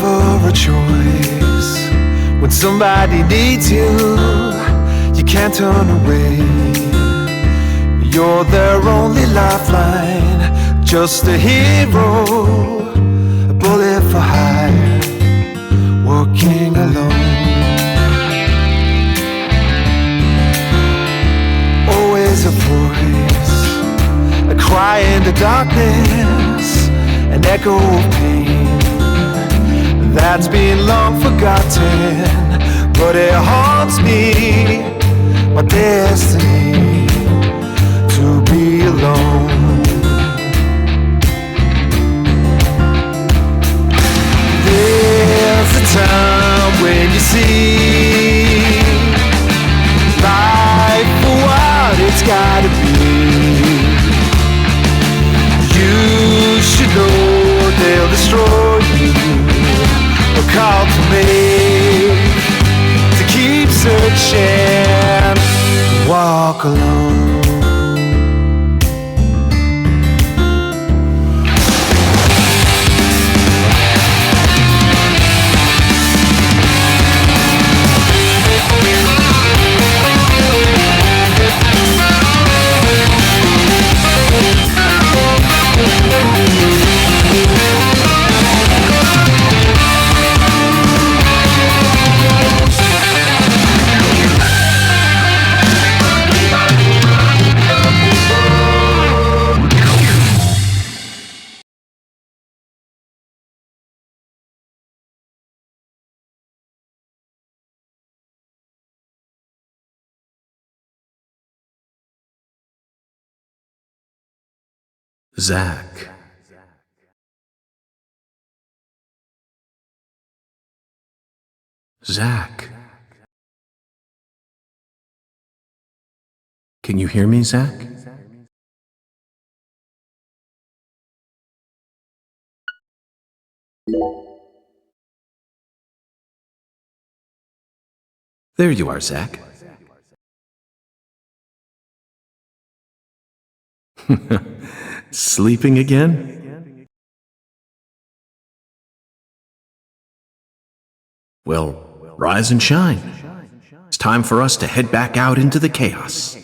never a choice. When somebody needs you, you can't turn away. You're their only lifeline, just a hero, a bullet for hire, working alone. Always a voice, a cry in the darkness, an echo of pain that's been long forgotten, but it haunts me, my destiny, to be alone. There's a time when you see life for what it's gotta be. You should know they'll destroy you. A call to make, to keep searching, walk alone. Zach. Zach. Can you hear me, Zach? There you are, Zach. Sleeping again? Well, rise and shine. It's time for us to head back out into the chaos.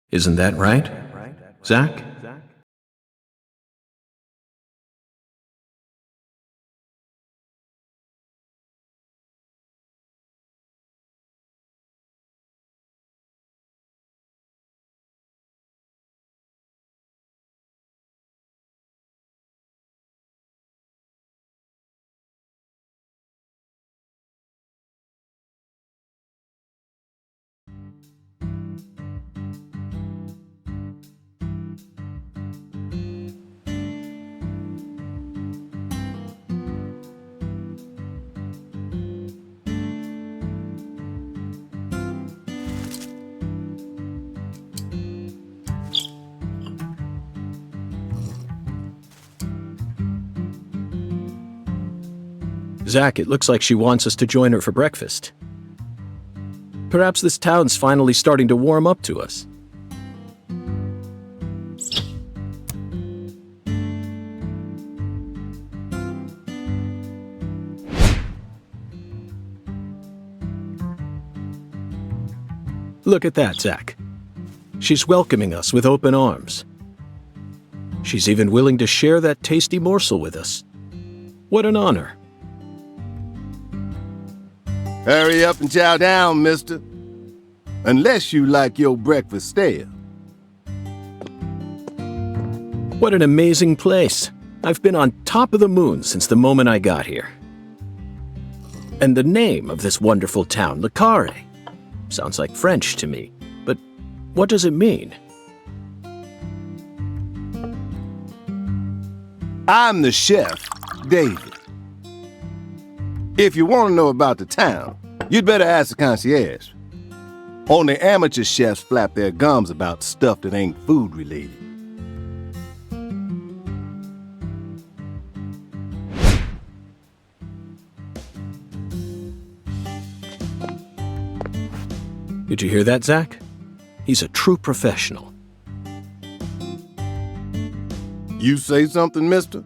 Isn't that right, Zach? Zach, it looks like she wants us to join her for breakfast. Perhaps this town's finally starting to warm up to us. Look at that, Zach. She's welcoming us with open arms. She's even willing to share that tasty morsel with us. What an honor. Hurry up and chow down, mister. Unless you like your breakfast stale. What an amazing place. I've been on top of the moon since the moment I got here. And the name of this wonderful town, Carré, sounds like French to me. But what does it mean? I'm the chef, David. If you want to know about the town, you'd better ask the concierge. Only amateur chefs flap their gums about stuff that ain't food-related. Did you hear that, Zach? He's a true professional. You say something, mister?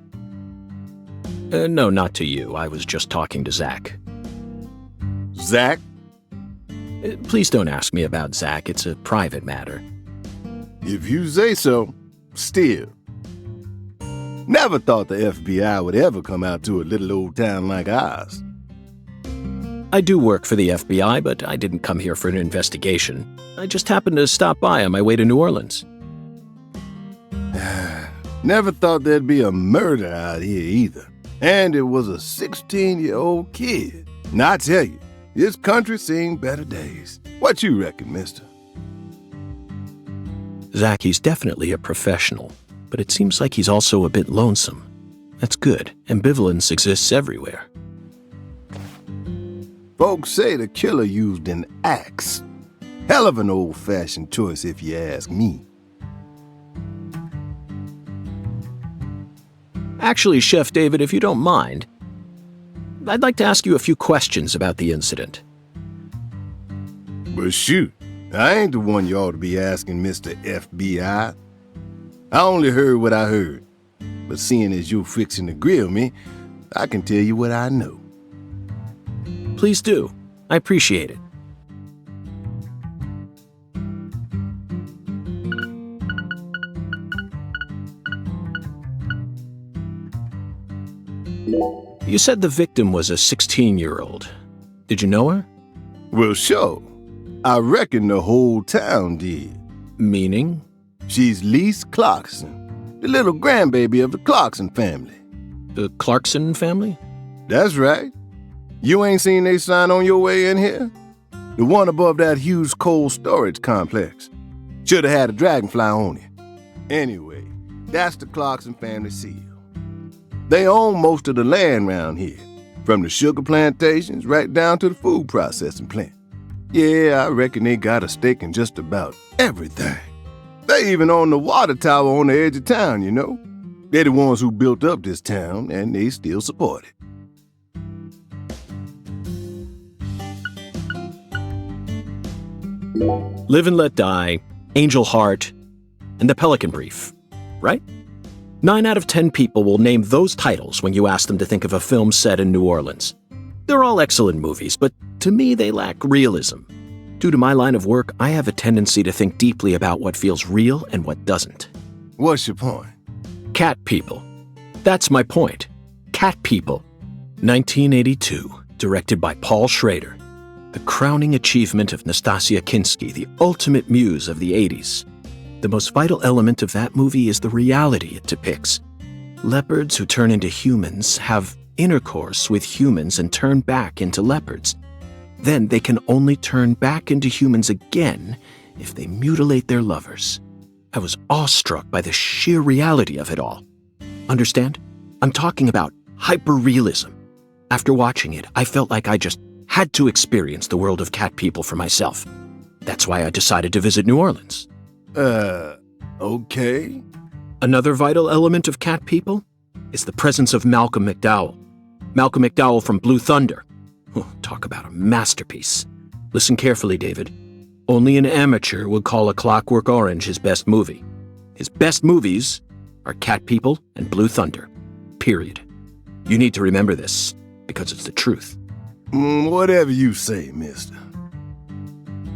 No, not to you. I was just talking to Zach. Zach? Please don't ask me about Zach. It's a private matter. If you say so, still. Never thought the FBI would ever come out to a little old town like ours. I do work for the FBI, but I didn't come here for an investigation. I just happened to stop by on my way to New Orleans. Never thought there'd be a murder out here either. And it was a 16-year-old kid. Now I tell you, this country's seen better days. What you reckon, mister? Zach, he's definitely a professional, but it seems like he's also a bit lonesome. That's good. Ambivalence exists everywhere. Folks say the killer used an axe. Hell of an old-fashioned choice if you ask me. Actually, Chef David, if you don't mind, I'd like to ask you a few questions about the incident. But shoot, I ain't the one you ought to be asking, Mr. FBI. I only heard what I heard. But seeing as you're fixing to grill me, I can tell you what I know. Please do. I appreciate it. You said the victim was a 16-year-old. Did you know her? Well, sure. I reckon the whole town did. Meaning? She's Lise Clarkson, the little grandbaby of the Clarkson family. The Clarkson family? That's right. You ain't seen they sign on your way in here? The one above that huge cold storage complex. Should have had a dragonfly on it. Anyway, that's the Clarkson family seal. They own most of the land around here, from the sugar plantations right down to the food processing plant. Yeah, I reckon they got a stake in just about everything. They even own the water tower on the edge of town, you know. They're the ones who built up this town, and they still support it. Live and Let Die, Angel Heart, and The Pelican Brief, right? 9 out of 10 people will name those titles when you ask them to think of a film set in New Orleans. They're all excellent movies, but to me they lack realism. Due to my line of work, I have a tendency to think deeply about what feels real and what doesn't. What's your point? Cat People. That's my point. Cat People. 1982, directed by Paul Schrader. The crowning achievement of Nastasia Kinski, the ultimate muse of the 80s. The most vital element of that movie is the reality it depicts. Leopards who turn into humans have intercourse with humans and turn back into leopards. Then they can only turn back into humans again if they mutilate their lovers. I was awestruck by the sheer reality of it all. Understand? I'm talking about hyper-realism. After watching it, I felt like I just had to experience the world of Cat People for myself. That's why I decided to visit New Orleans. Okay. Another vital element of Cat People is the presence of Malcolm McDowell. Malcolm McDowell from Blue Thunder. Talk about a masterpiece. Listen carefully, David. Only an amateur would call A Clockwork Orange his best movie. His best movies are Cat People and Blue Thunder. Period. You need to remember this, because it's the truth. Whatever you say, mister.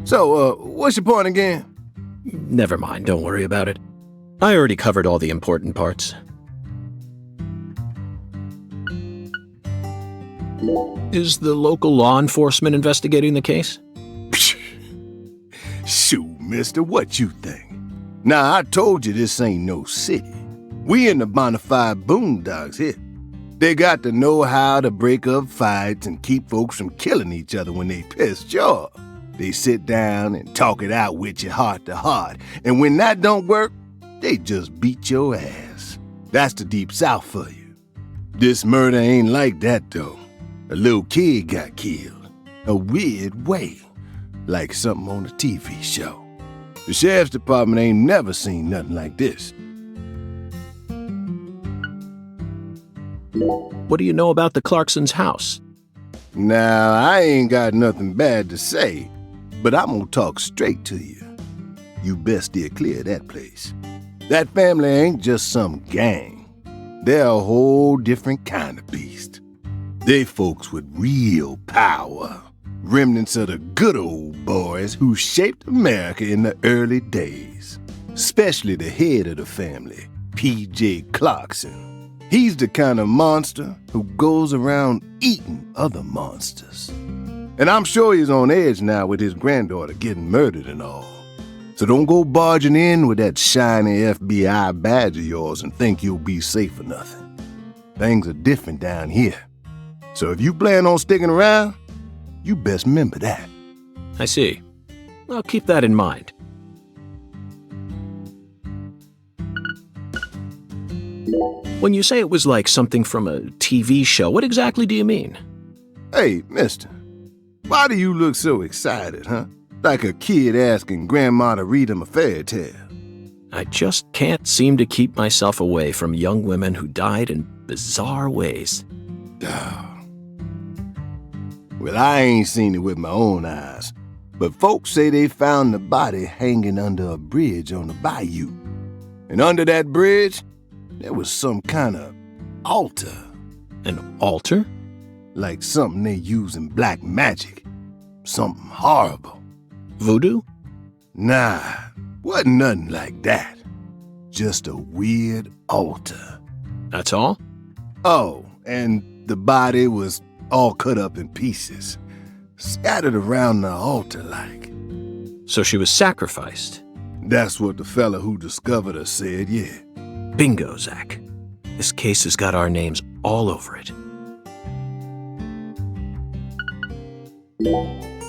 So, what's your point again? Never mind, don't worry about it. I already covered all the important parts. Is the local law enforcement investigating the case? Shoot, mister, what you think? Now, I told you this ain't no city. We in the bonafide boondocks here. They got to know how to break up fights and keep folks from killing each other when they pissed you off. They sit down and talk it out with you heart to heart, and when that don't work, they just beat your ass. That's the Deep South for you. This murder ain't like that, though. A little kid got killed. A weird way. Like something on a TV show. The sheriff's department ain't never seen nothing like this. What do you know about the Clarksons' house? Now, I ain't got nothing bad to say, But I'm gonna talk straight to you. You best steer clear of that place. That family ain't just some gang. They're a whole different kind of beast. They folks with real power. Remnants of the good old boys who shaped America in the early days. Especially the head of the family, P.J. Clarkson. He's the kind of monster who goes around eating other monsters. And I'm sure he's on edge now with his granddaughter getting murdered and all. So don't go barging in with that shiny FBI badge of yours and think you'll be safe for nothing. Things are different down here. So if you plan on sticking around, you best remember that. I see. I'll keep that in mind. When you say it was like something from a TV show, what exactly do you mean? Hey, mister, why do you look so excited, huh? Like a kid asking grandma to read him a fairy tale. I just can't seem to keep myself away from young women who died in bizarre ways. Well, I ain't seen it with my own eyes, but folks say they found the body hanging under a bridge on the bayou. And under that bridge, there was some kind of altar. An altar? Like something they use in black magic. Something horrible. Voodoo? Nah, wasn't nothing like that. Just a weird altar. That's all? Oh, and the body was all cut up in pieces, scattered around the altar like. So she was sacrificed? That's what the fella who discovered her said, yeah. Bingo, Zach. This case has got our names all over it.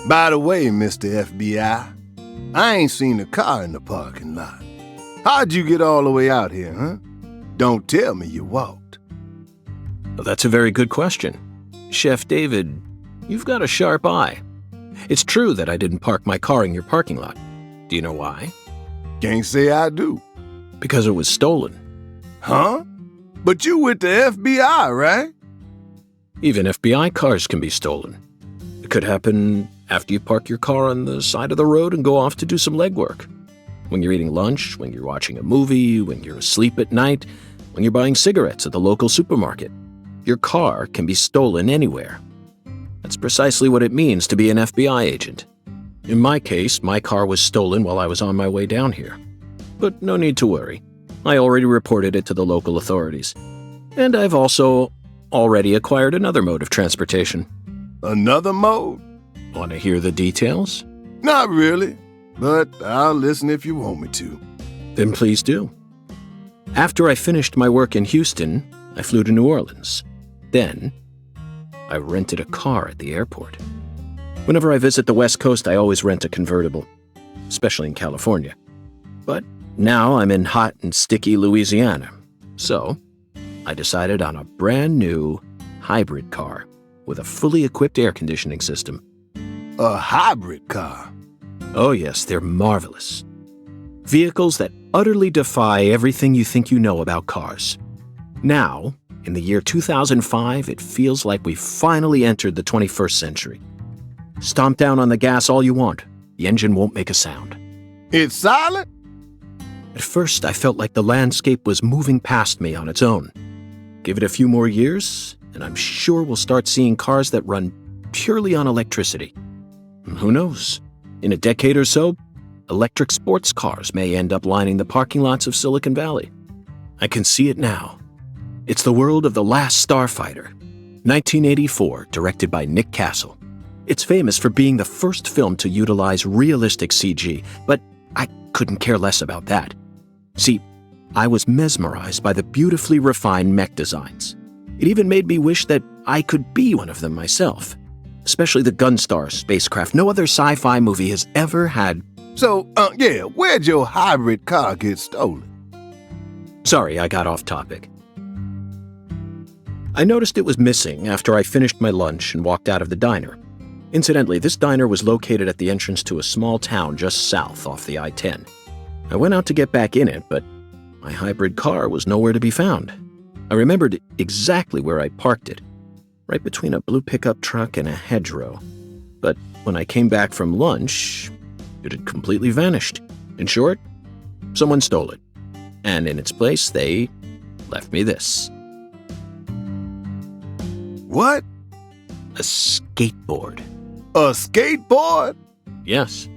By the way, Mr. FBI, I ain't seen a car in the parking lot. How'd you get all the way out here, huh? Don't tell me you walked. Well, that's a very good question. Chef David, you've got a sharp eye. It's true that I didn't park my car in your parking lot. Do you know why? Can't say I do. Because it was stolen. Huh? But you with the FBI, right? Even FBI cars can be stolen. It could happen after you park your car on the side of the road and go off to do some legwork. When you're eating lunch, when you're watching a movie, when you're asleep at night, when you're buying cigarettes at the local supermarket. Your car can be stolen anywhere. That's precisely what it means to be an FBI agent. In my case, my car was stolen while I was on my way down here. But no need to worry. I already reported it to the local authorities. And I've also already acquired another mode of transportation. Another mode? Want to hear the details? Not really, but I'll listen if you want me to. Then please do. After I finished my work in Houston, I flew to New Orleans. Then, I rented a car at the airport. Whenever I visit the West Coast, I always rent a convertible, especially in California. But now I'm in hot and sticky Louisiana, so I decided on a brand new hybrid car with a fully equipped air conditioning system. A hybrid car? Oh yes, they're marvelous. Vehicles that utterly defy everything you think you know about cars. Now, in the year 2005, it feels like we've finally entered the 21st century. Stomp down on the gas all you want. The engine won't make a sound. It's silent? At first, I felt like the landscape was moving past me on its own. Give it a few more years, and I'm sure we'll start seeing cars that run purely on electricity. Who knows? In a decade or so, electric sports cars may end up lining the parking lots of Silicon Valley. I can see it now. It's the world of The Last Starfighter, 1984, directed by Nick Castle. It's famous for being the first film to utilize realistic CG, but I couldn't care less about that. See, I was mesmerized by the beautifully refined mech designs. It even made me wish that I could be one of them myself, especially the Gunstar spacecraft. No other sci-fi movie has ever had. So, where'd your hybrid car get stolen? Sorry, I got off topic. I noticed it was missing after I finished my lunch and walked out of the diner. Incidentally, this diner was located at the entrance to a small town just south off the I-10. I went out to get back in it, but my hybrid car was nowhere to be found. I remembered exactly where I parked it, right between a blue pickup truck and a hedgerow. But when I came back from lunch, it had completely vanished. In short, someone stole it. And in its place, they left me this. What? A skateboard. A skateboard? Yes.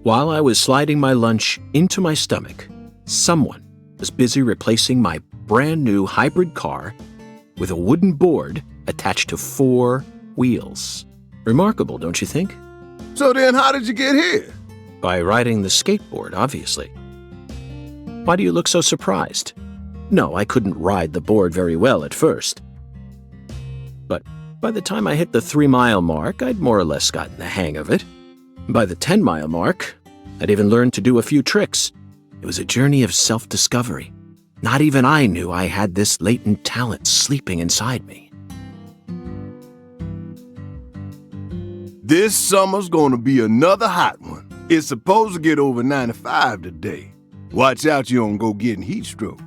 While I was sliding my lunch into my stomach, someone was busy replacing my brand new hybrid car with a wooden board attached to 4 wheels. Remarkable, don't you think? So then how did you get here? By riding the skateboard, obviously. Why do you look so surprised? No, I couldn't ride the board very well at first. But by the time I hit the 3-mile mark, I'd more or less gotten the hang of it. By the 10-mile mark, I'd even learned to do a few tricks. It was a journey of self-discovery. Not even I knew I had this latent talent sleeping inside me. This summer's gonna be another hot one. It's supposed to get over 95 today. Watch out you don't go getting heat stroke.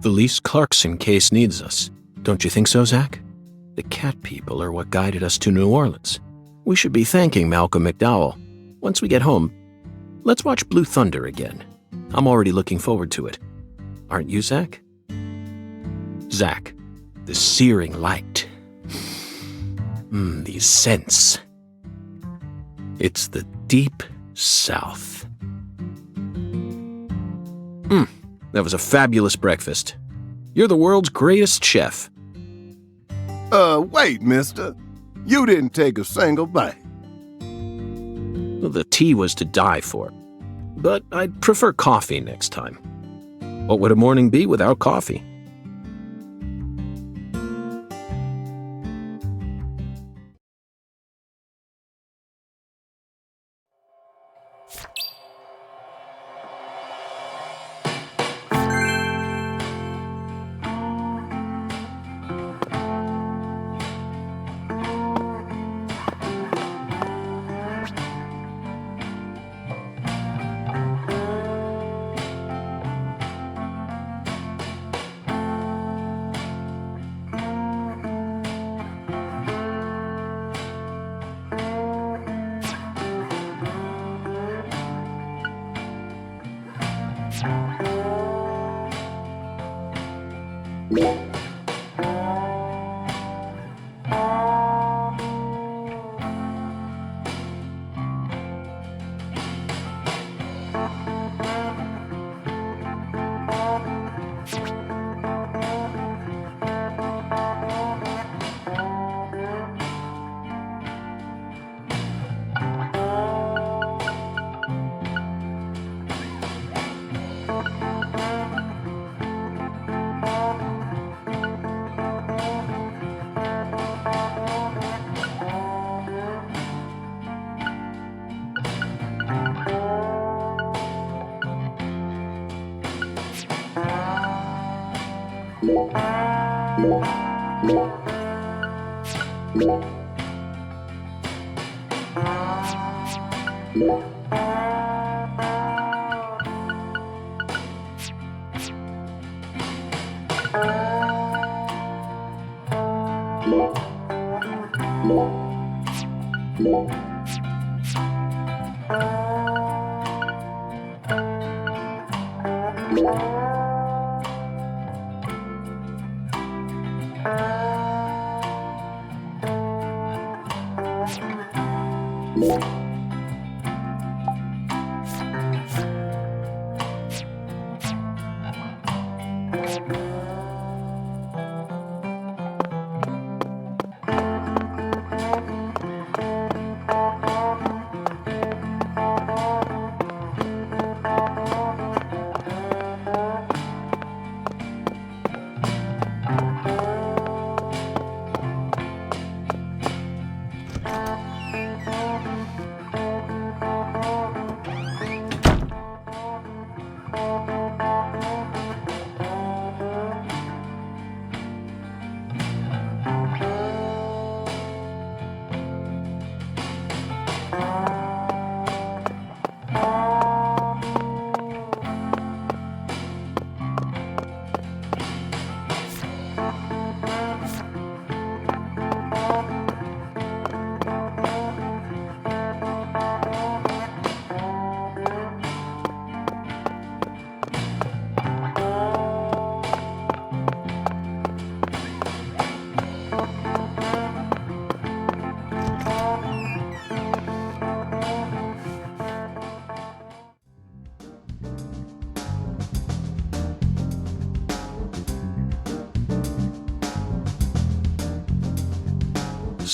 The Lise Clarkson case needs us. Don't you think so, Zach? The cat people are what guided us to New Orleans. We should be thanking Malcolm McDowell. Once we get home, let's watch Blue Thunder again. I'm already looking forward to it. Aren't you, Zach? Zach, the searing light. These scents. It's the deep south. That was a fabulous breakfast. You're the world's greatest chef. Wait, mister. You didn't take a single bite. Well, the tea was to die for. But I'd prefer coffee next time. What would a morning be without coffee?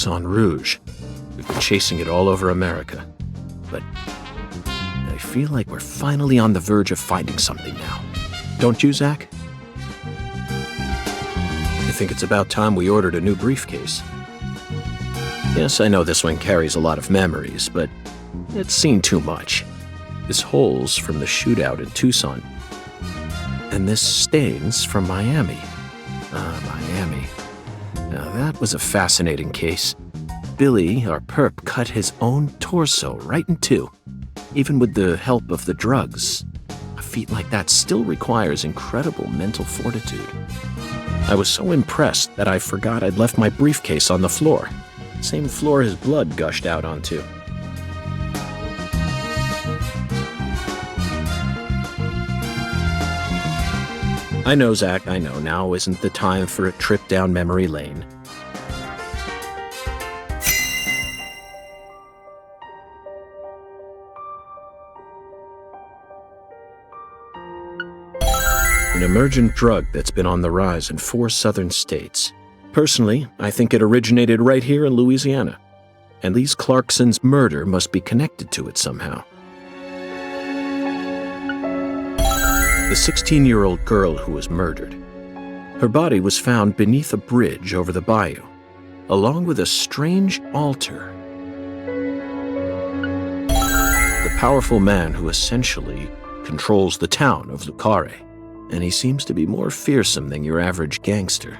Mousson Rouge. We've been chasing it all over America. But I feel like we're finally on the verge of finding something now. Don't you, Zach? I think it's about time we ordered a new briefcase. Yes, I know this one carries a lot of memories, but it's seen too much. This hole's from the shootout in Tucson. And this stain's from Miami. Miami. Now that was a fascinating case. Billy, our perp, cut his own torso right in two, even with the help of the drugs. A feat like that still requires incredible mental fortitude. I was so impressed that I forgot I'd left my briefcase on the floor. Same floor his blood gushed out onto. I know, Zach, I know. Now isn't the time for a trip down memory lane. An emergent drug that's been on the rise in 4 southern states. Personally, I think it originated right here in Louisiana. And Lise Clarkson's murder must be connected to it somehow. The 16-year-old girl who was murdered. Her body was found beneath a bridge over the bayou, along with a strange altar. The powerful man who essentially controls the town of Carré, and he seems to be more fearsome than your average gangster.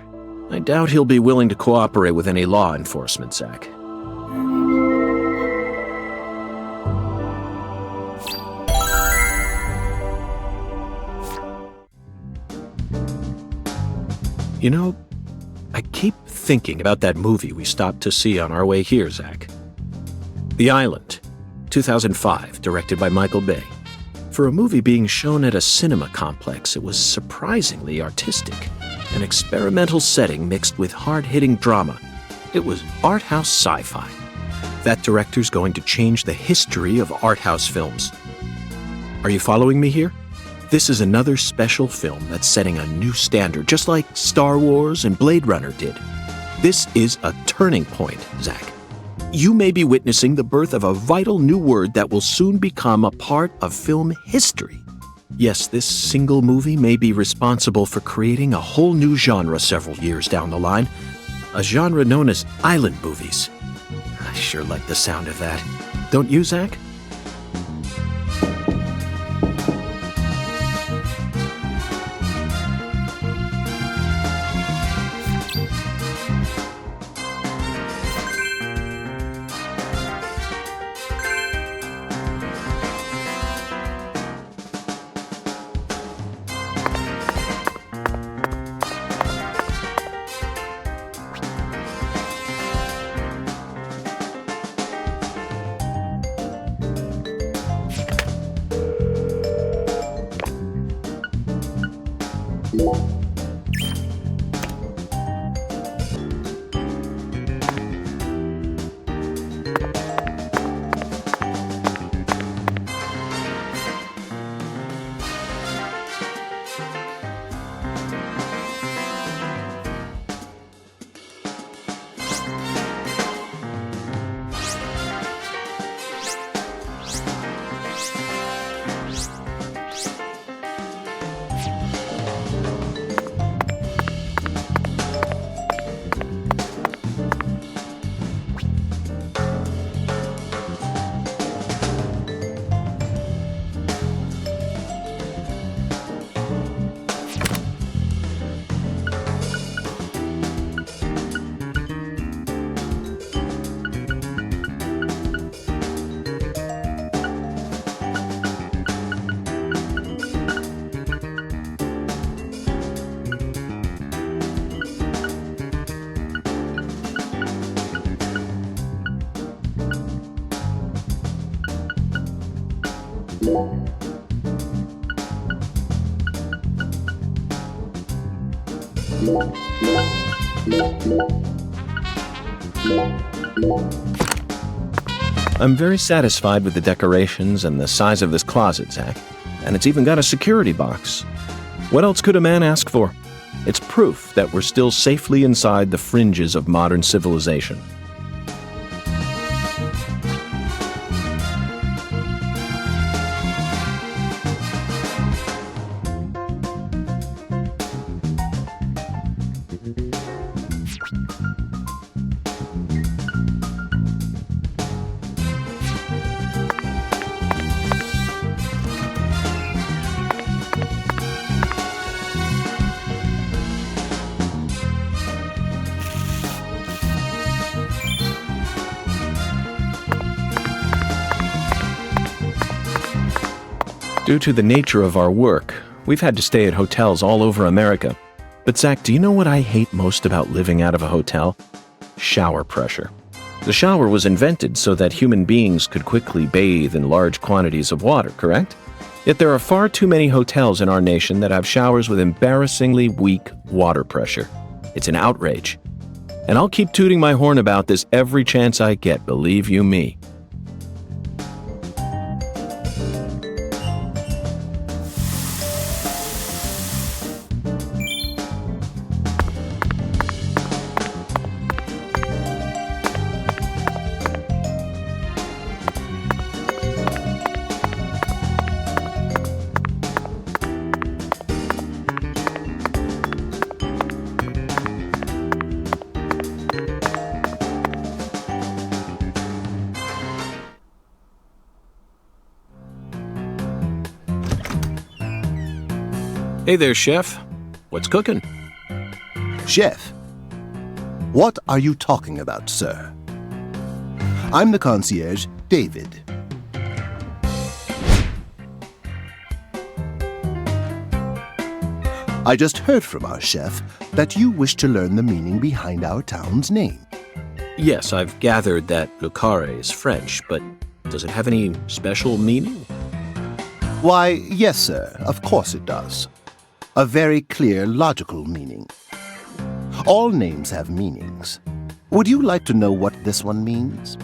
I doubt he'll be willing to cooperate with any law enforcement, Zach. You know, I keep thinking about that movie we stopped to see on our way here, Zach. The Island, 2005, directed by Michael Bay. For a movie being shown at a cinema complex, it was surprisingly artistic. An experimental setting mixed with hard-hitting drama. It was art house sci-fi. That director's going to change the history of art house films. Are you following me here? This is another special film that's setting a new standard, just like Star Wars and Blade Runner did. This is a turning point, Zach. You may be witnessing the birth of a vital new word that will soon become a part of film history. Yes, this single movie may be responsible for creating a whole new genre several years down the line, a genre known as island movies. I sure like the sound of that. Don't you, Zach? I'm very satisfied with the decorations and the size of this closet, Zach. And it's even got a security box. What else could a man ask for? It's proof that we're still safely inside the fringes of modern civilization. Due to the nature of our work, we've had to stay at hotels all over America. But Zach, do you know what I hate most about living out of a hotel? Shower pressure. The shower was invented so that human beings could quickly bathe in large quantities of water, correct? Yet there are far too many hotels in our nation that have showers with embarrassingly weak water pressure. It's an outrage. And I'll keep tooting my horn about this every chance I get, believe you me. Hey there, Chef. What's cooking? Chef, what are you talking about, sir? I'm the concierge, David. I just heard from our chef that you wish to learn the meaning behind our town's name. Yes, I've gathered that Le Carré is French, but does it have any special meaning? Why, yes, sir, of course it does. A very clear, logical meaning. All names have meanings. Would you like to know what this one means?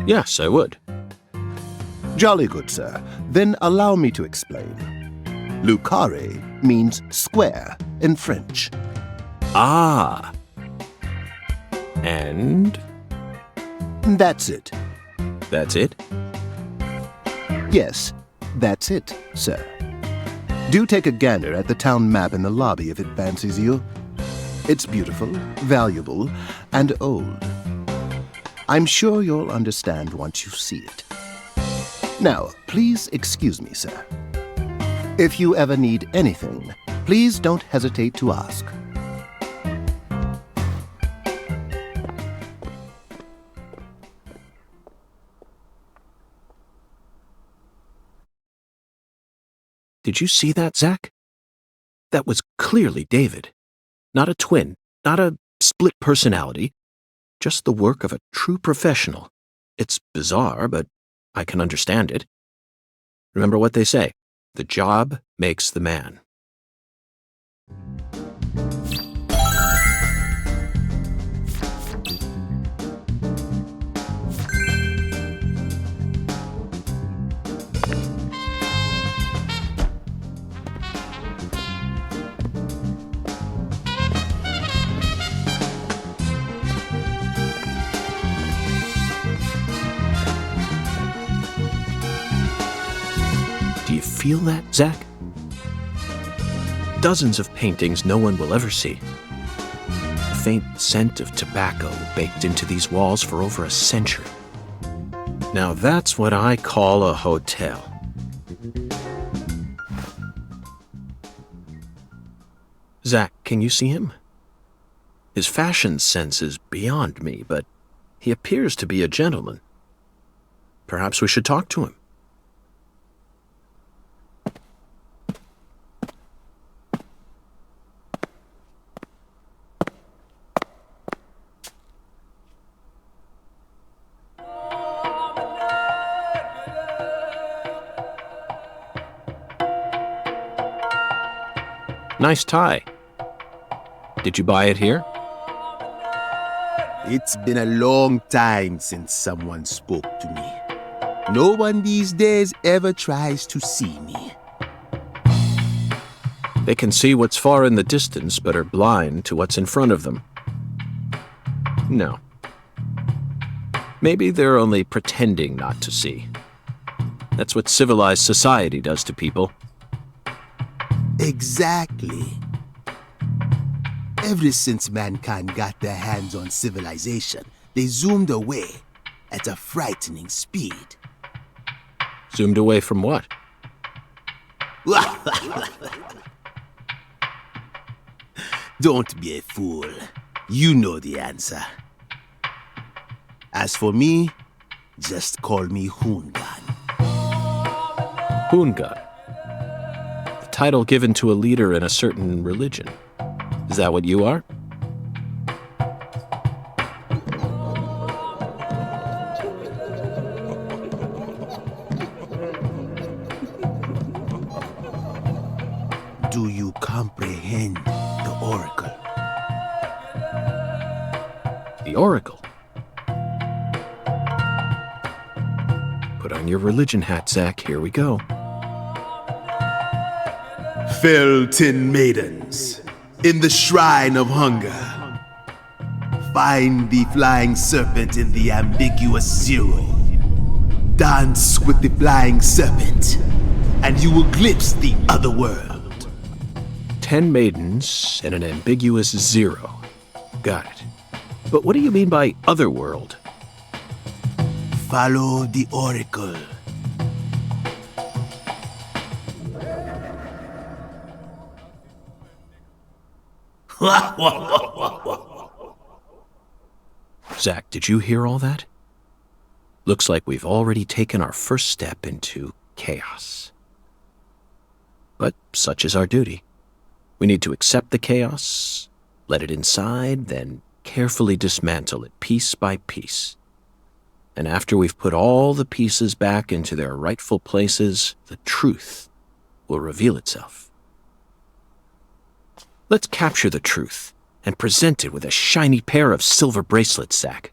Yes, I would. Jolly good, sir. Then allow me to explain. Le Carré means square in French. Ah. And? That's it. That's it? Yes, that's it, sir. Do take a gander at the town map in the lobby if it fancies you. It's beautiful, valuable, and old. I'm sure you'll understand once you see it. Now, please excuse me, sir. If you ever need anything, please don't hesitate to ask. Did you see that, Zach? That was clearly David. Not a twin, not a split personality, just the work of a true professional. It's bizarre, but I can understand it. Remember what they say, the job makes the man. Do you feel that, Zach? Dozens of paintings no one will ever see. The faint scent of tobacco baked into these walls for over a century. Now that's what I call a hotel. Zach, can you see him? His fashion sense is beyond me, but he appears to be a gentleman. Perhaps we should talk to him. Nice tie. Did you buy it here? It's been a long time since someone spoke to me. No one these days ever tries to see me. They can see what's far in the distance, but are blind to what's in front of them. No. Maybe they're only pretending not to see. That's what civilized society does to people. Exactly. Ever since mankind got their hands on civilization, they zoomed away at a frightening speed. Zoomed away from what? Don't be a fool. You know the answer. As for me, just call me Hoongan. Hoongan. title given to a leader in a certain religion. Is that what you are? Do you comprehend the oracle? The Oracle. Put on your religion hat, Zach. Here we go. Fell 10 maidens in the shrine of hunger. Find the flying serpent in the ambiguous zero. Dance with the flying serpent, and you will glimpse the other world. 10 maidens and an ambiguous zero. Got it. But what do you mean by otherworld? Follow the oracle. Zach, did you hear all that? Looks like we've already taken our first step into chaos. But such is our duty. We need to accept the chaos, let it inside, then carefully dismantle it piece by piece. And after we've put all the pieces back into their rightful places, the truth will reveal itself. Let's capture the truth and present it with a shiny pair of silver bracelets, Zach.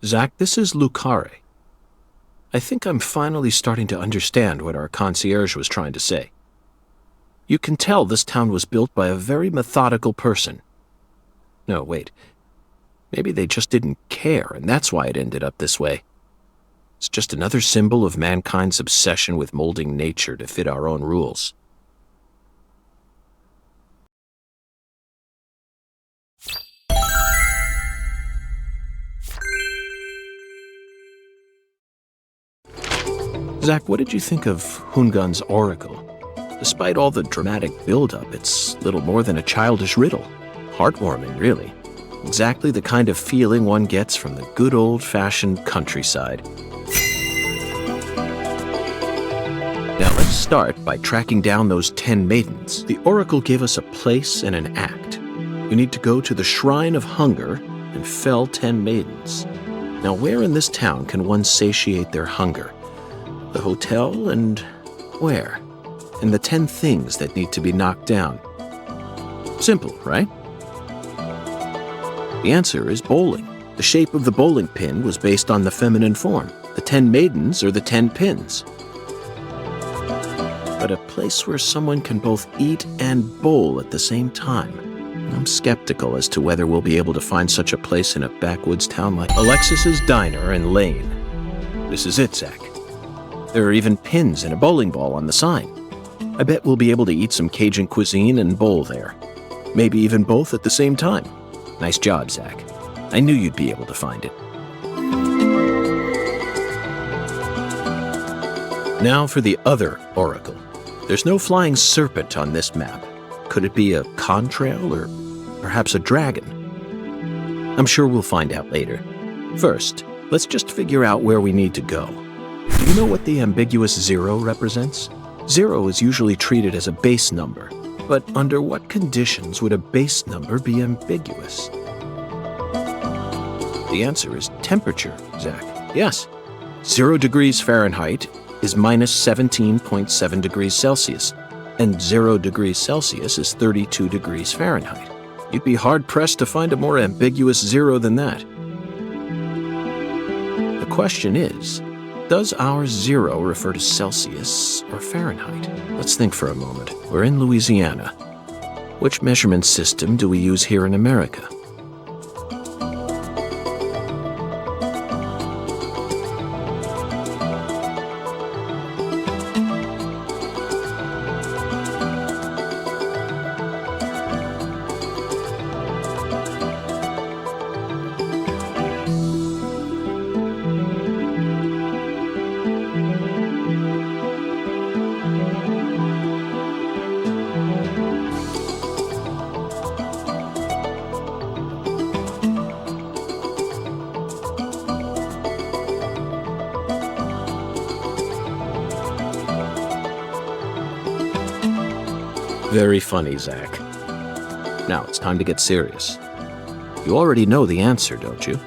Zach, this is Carré. I think I'm finally starting to understand what our concierge was trying to say. You can tell this town was built by a very methodical person. No, wait. Maybe they just didn't care, and that's why it ended up this way. It's just another symbol of mankind's obsession with molding nature to fit our own rules. Zach, what did you think of Hungun's oracle? Despite all the dramatic build-up, it's little more than a childish riddle. Heartwarming, really. Exactly the kind of feeling one gets from the good old-fashioned countryside. Now let's start by tracking down those 10 maidens. The oracle gave us a place and an act. You need to go to the Shrine of Hunger and fell 10 maidens. Now where in this town can one satiate their hunger? The hotel, and where? And the 10 things that need to be knocked down. Simple, right? The answer is bowling. The shape of the bowling pin was based on the feminine form. The 10 maidens are the 10 pins. But a place where someone can both eat and bowl at the same time. I'm skeptical as to whether we'll be able to find such a place in a backwoods town like Alexis's Diner and Lane. This is it, Zach. There are even pins and a bowling ball on the sign. I bet we'll be able to eat some Cajun cuisine and bowl there. Maybe even both at the same time. Nice job, Zach. I knew you'd be able to find it. Now for the other oracle. There's no flying serpent on this map. Could it be a contrail or perhaps a dragon? I'm sure we'll find out later. First, let's just figure out where we need to go. Do you know what the ambiguous 0 represents? 0 is usually treated as a base number, but under what conditions would a base number be ambiguous? The answer is temperature, Zach. Yes. 0 degrees Fahrenheit is minus 17.7 degrees Celsius, and 0 degrees Celsius is 32 degrees Fahrenheit. You'd be hard-pressed to find a more ambiguous 0 than that. The question is, does our 0 refer to Celsius or Fahrenheit? Let's think for a moment. We're in Louisiana. Which measurement system do we use here in America? Very funny, Zach. Now it's time to get serious. You already know the answer, don't you?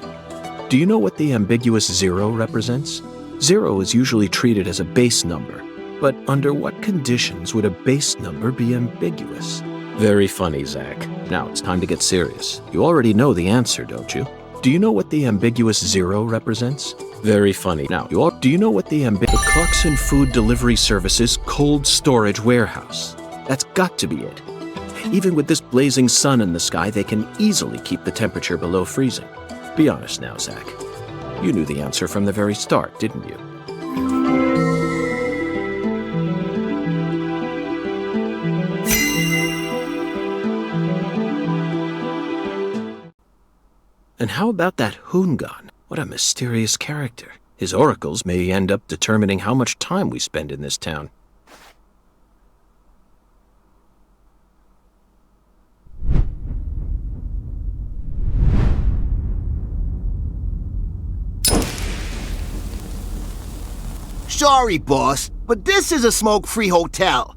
Do you know what the ambiguous 0 represents? 0 is usually treated as a base number, but under what conditions would a base number be ambiguous? Very funny, Zach. Now it's time to get serious. You already know the answer, don't you? Do you know what the ambiguous 0 represents? Very funny. Now, do you know what the Clarkson Food Delivery Services cold storage warehouse? That's got to be it. Even with this blazing sun in the sky, they can easily keep the temperature below freezing. Be honest now, Zach. You knew the answer from the very start, didn't you? And how about that Hoongan? What a mysterious character. His oracles may end up determining how much time we spend in this town. Sorry, boss, but this is a smoke-free hotel.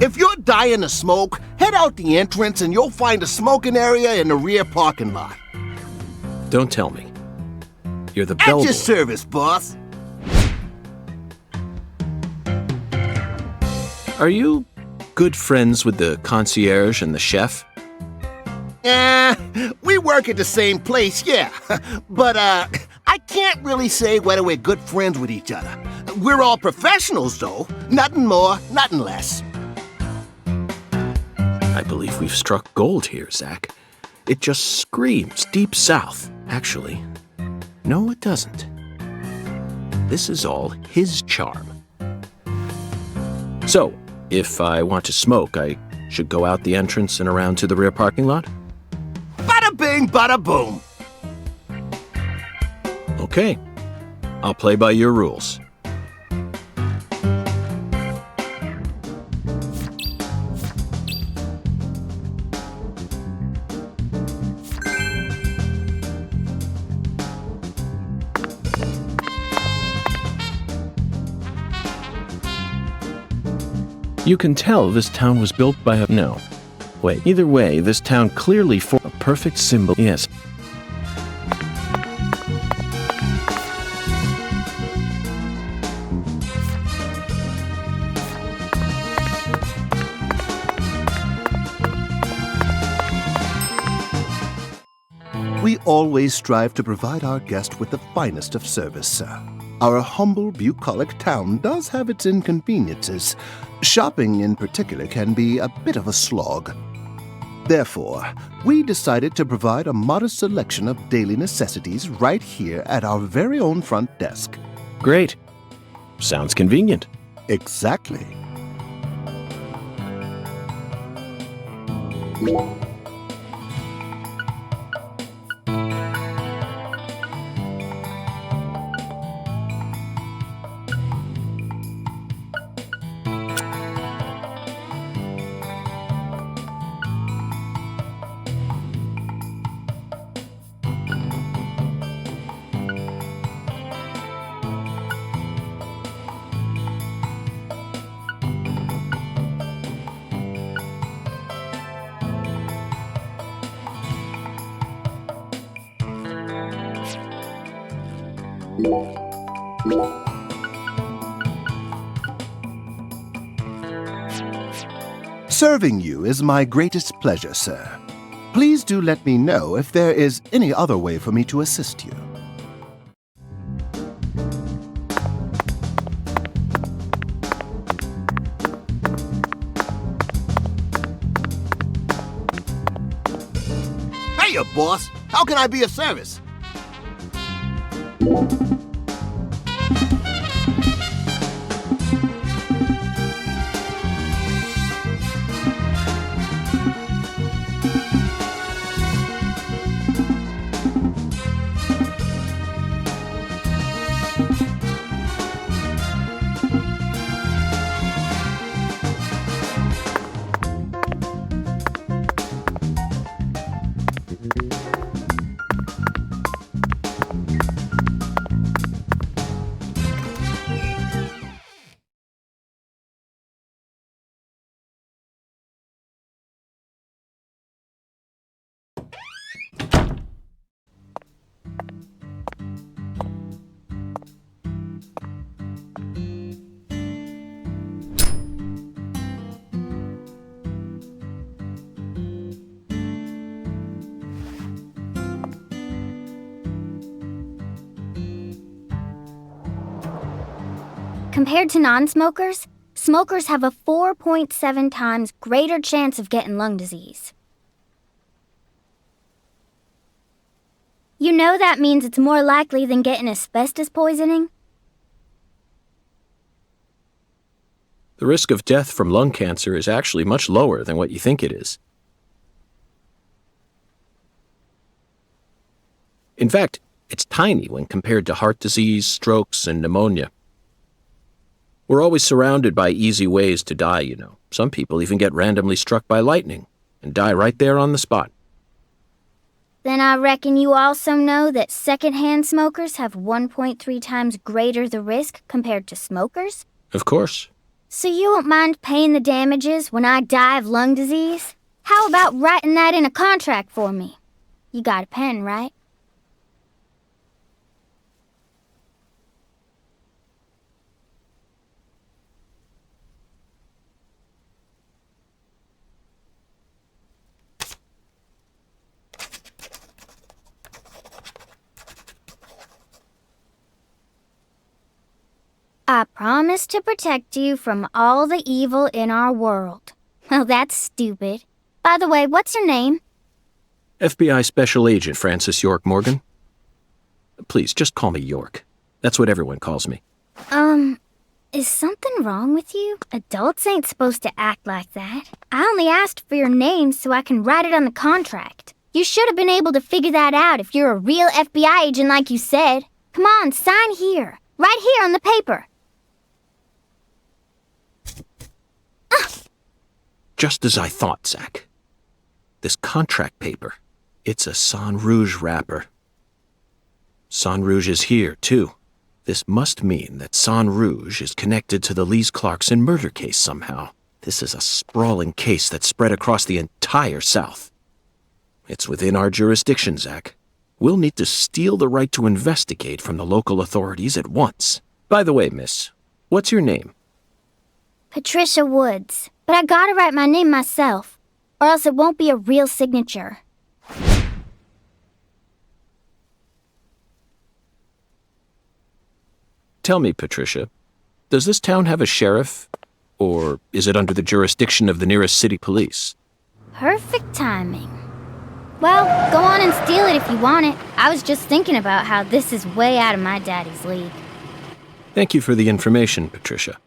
If you're dying to smoke, head out the entrance and you'll find a smoking area in the rear parking lot. Don't tell me. You're the At bellboy. your service, boss. Are you good friends with the concierge and the chef? We work at the same place, yeah. But, I can't really say whether we're good friends with each other. We're all professionals, though. Nothing more, nothing less. I believe we've struck gold here, Zach. It just screams Deep South. Actually, no, it doesn't. This is all his charm. So, if I want to smoke, I should go out the entrance and around to the rear parking lot? Bada bing, bada boom. Okay. I'll play by your rules. You can tell this town was built by a... No. Wait. Either way, this town clearly for a perfect symbol. Yes. We always strive to provide our guest with the finest of service, sir. Our humble, bucolic town does have its inconveniences. Shopping, in particular, can be a bit of a slog. Therefore, we decided to provide a modest selection of daily necessities right here at our very own front desk. Great. Sounds convenient. Exactly. Serving you is my greatest pleasure, sir. Please do let me know if there is any other way for me to assist you. Hiya, boss. How can I be of service? Compared to non-smokers, smokers have a 4.7 times greater chance of getting lung disease. You know that means it's more likely than getting asbestos poisoning? The risk of death from lung cancer is actually much lower than what you think it is. In fact, it's tiny when compared to heart disease, strokes, and pneumonia. We're always surrounded by easy ways to die, you know. Some people even get randomly struck by lightning and die right there on the spot. Then I reckon you also know that secondhand smokers have 1.3 times greater the risk compared to smokers? Of course. So you won't mind paying the damages when I die of lung disease? How about writing that in a contract for me? You got a pen, right? I promise to protect you from all the evil in our world. Well, that's stupid. By the way, what's your name? FBI Special Agent Francis York Morgan. Please, just call me York. That's what everyone calls me. Is something wrong with you? Adults ain't supposed to act like that. I only asked for your name so I can write it on the contract. You should have been able to figure that out if you're a real FBI agent like you said. Come on, sign here. Right here on the paper. Just as I thought, Zach. This contract paper, it's a Sang Rouge wrapper. Sang Rouge is here, too. This must mean that Sang Rouge is connected to the Lise Clarkson murder case somehow. This is a sprawling case that spread across the entire South. It's within our jurisdiction, Zach. We'll need to steal the right to investigate from the local authorities at once. By the way, miss, what's your name? Patricia Woods. But I gotta write my name myself, or else it won't be a real signature. Tell me, Patricia, does this town have a sheriff, or is it under the jurisdiction of the nearest city police? Perfect timing. Well, go on and steal it if you want it. I was just thinking about how this is way out of my daddy's league. Thank you for the information, Patricia.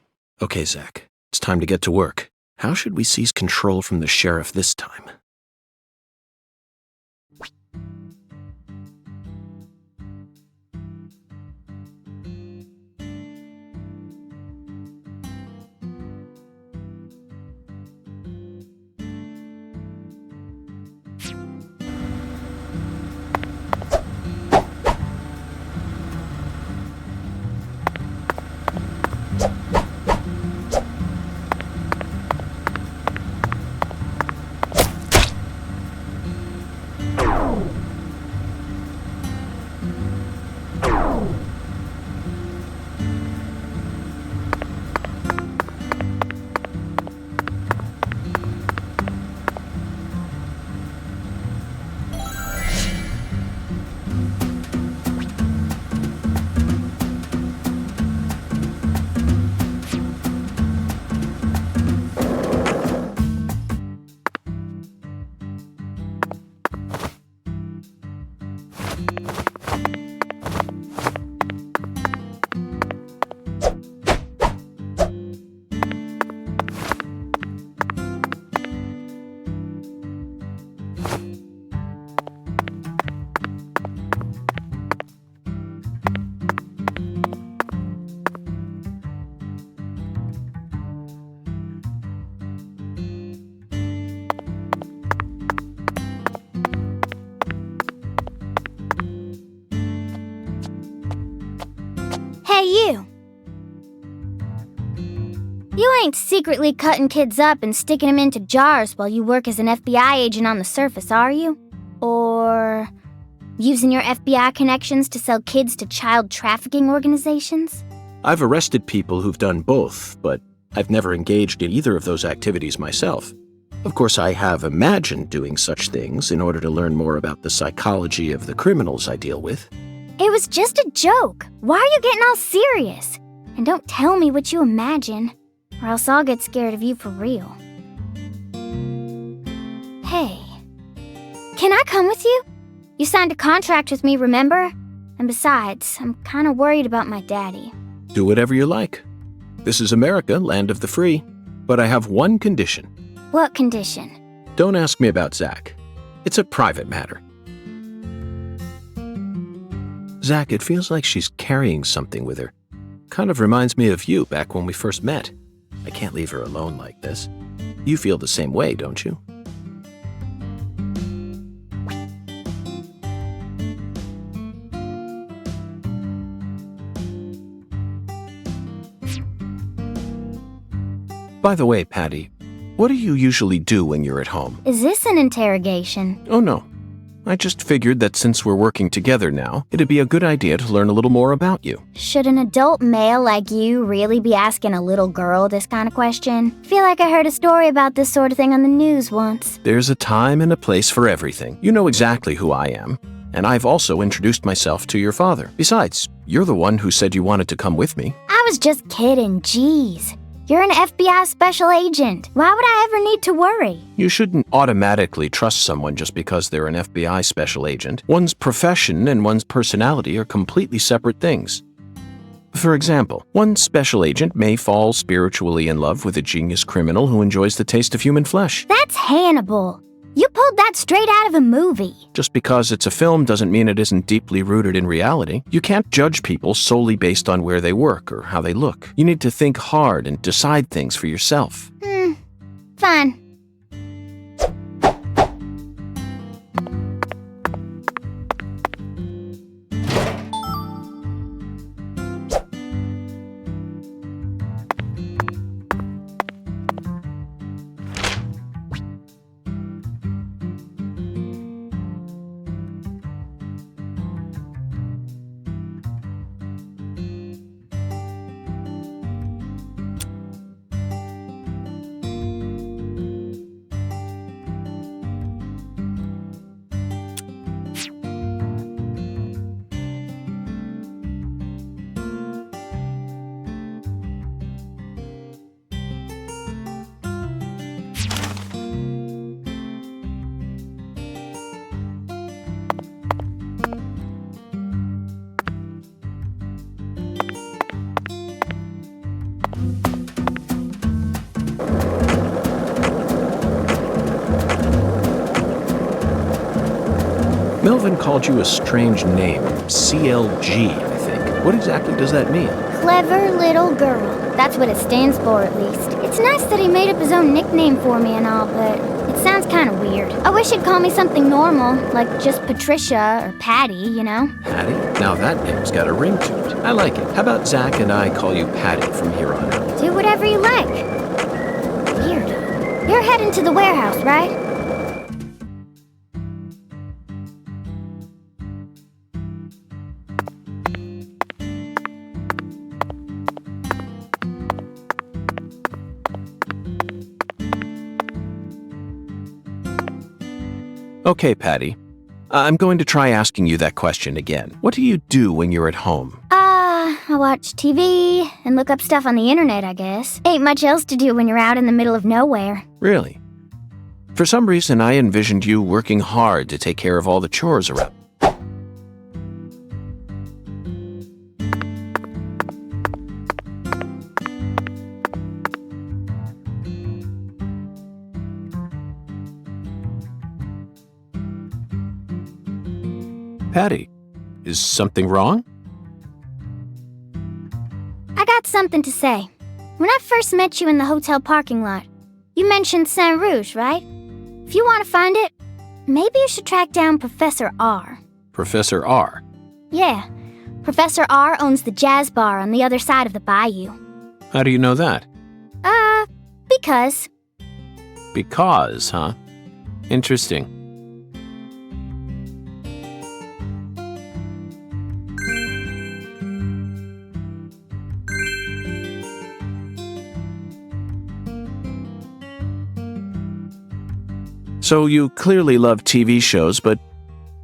Okay, Zach, it's time to get to work. How should we seize control from the sheriff this time? Hey, you! You ain't secretly cutting kids up and sticking them into jars while you work as an FBI agent on the surface, are you? Or using your FBI connections to sell kids to child trafficking organizations? I've arrested people who've done both, but I've never engaged in either of those activities myself. Of course, I have imagined doing such things in order to learn more about the psychology of the criminals I deal with. It was just a joke. Why are you getting all serious? And don't tell me what you imagine, or else I'll get scared of you for real. Hey, can I come with you? You signed a contract with me, remember? And besides, I'm kind of worried about my daddy. Do whatever you like. This is America, land of the free. But I have one condition. What condition? Don't ask me about Zach. It's a private matter. Zach, it feels like she's carrying something with her. Kind of reminds me of you back when we first met. I can't leave her alone like this. You feel the same way, don't you? By the way, Patty, what do you usually do when you're at home? Is this an interrogation? Oh, no. I just figured that since we're working together now, it'd be a good idea to learn a little more about you. Should an adult male like you really be asking a little girl this kind of question? Feel like I heard a story about this sort of thing on the news once. There's a time and a place for everything. You know exactly who I am. And I've also introduced myself to your father. Besides, you're the one who said you wanted to come with me. I was just kidding, jeez. You're an FBI special agent. Why would I ever need to worry? You shouldn't automatically trust someone just because they're an FBI special agent. One's profession and one's personality are completely separate things. For example, one special agent may fall spiritually in love with a genius criminal who enjoys the taste of human flesh. That's Hannibal. You pulled that straight out of a movie. Just because it's a film doesn't mean it isn't deeply rooted in reality. You can't judge people solely based on where they work or how they look. You need to think hard and decide things for yourself. Fine. Calvin called you a strange name, CLG, I think. What exactly does that mean? Clever little girl. That's what it stands for, at least. It's nice that he made up his own nickname for me and all, but it sounds kind of weird. I wish he'd call me something normal, like just Patricia or Patty, you know? Patty? Now that name's got a ring to it. I like it. How about Zach and I call you Patty from here on out? Do whatever you like. Weird. You're heading to the warehouse, right? Okay, Patty. I'm going to try asking you that question again. What do you do when you're at home? I watch TV and look up stuff on the internet, I guess. Ain't much else to do when you're out in the middle of nowhere. Really? For some reason, I envisioned you working hard to take care of all the chores around. Patty, is something wrong? I got something to say. When I first met you in the hotel parking lot, you mentioned Saint Rouge, right? If you want to find it, maybe you should track down Professor R. Professor R? Yeah. Professor R owns the jazz bar on the other side of the bayou. How do you know that? Because. Because, huh? Interesting. So you clearly love TV shows, but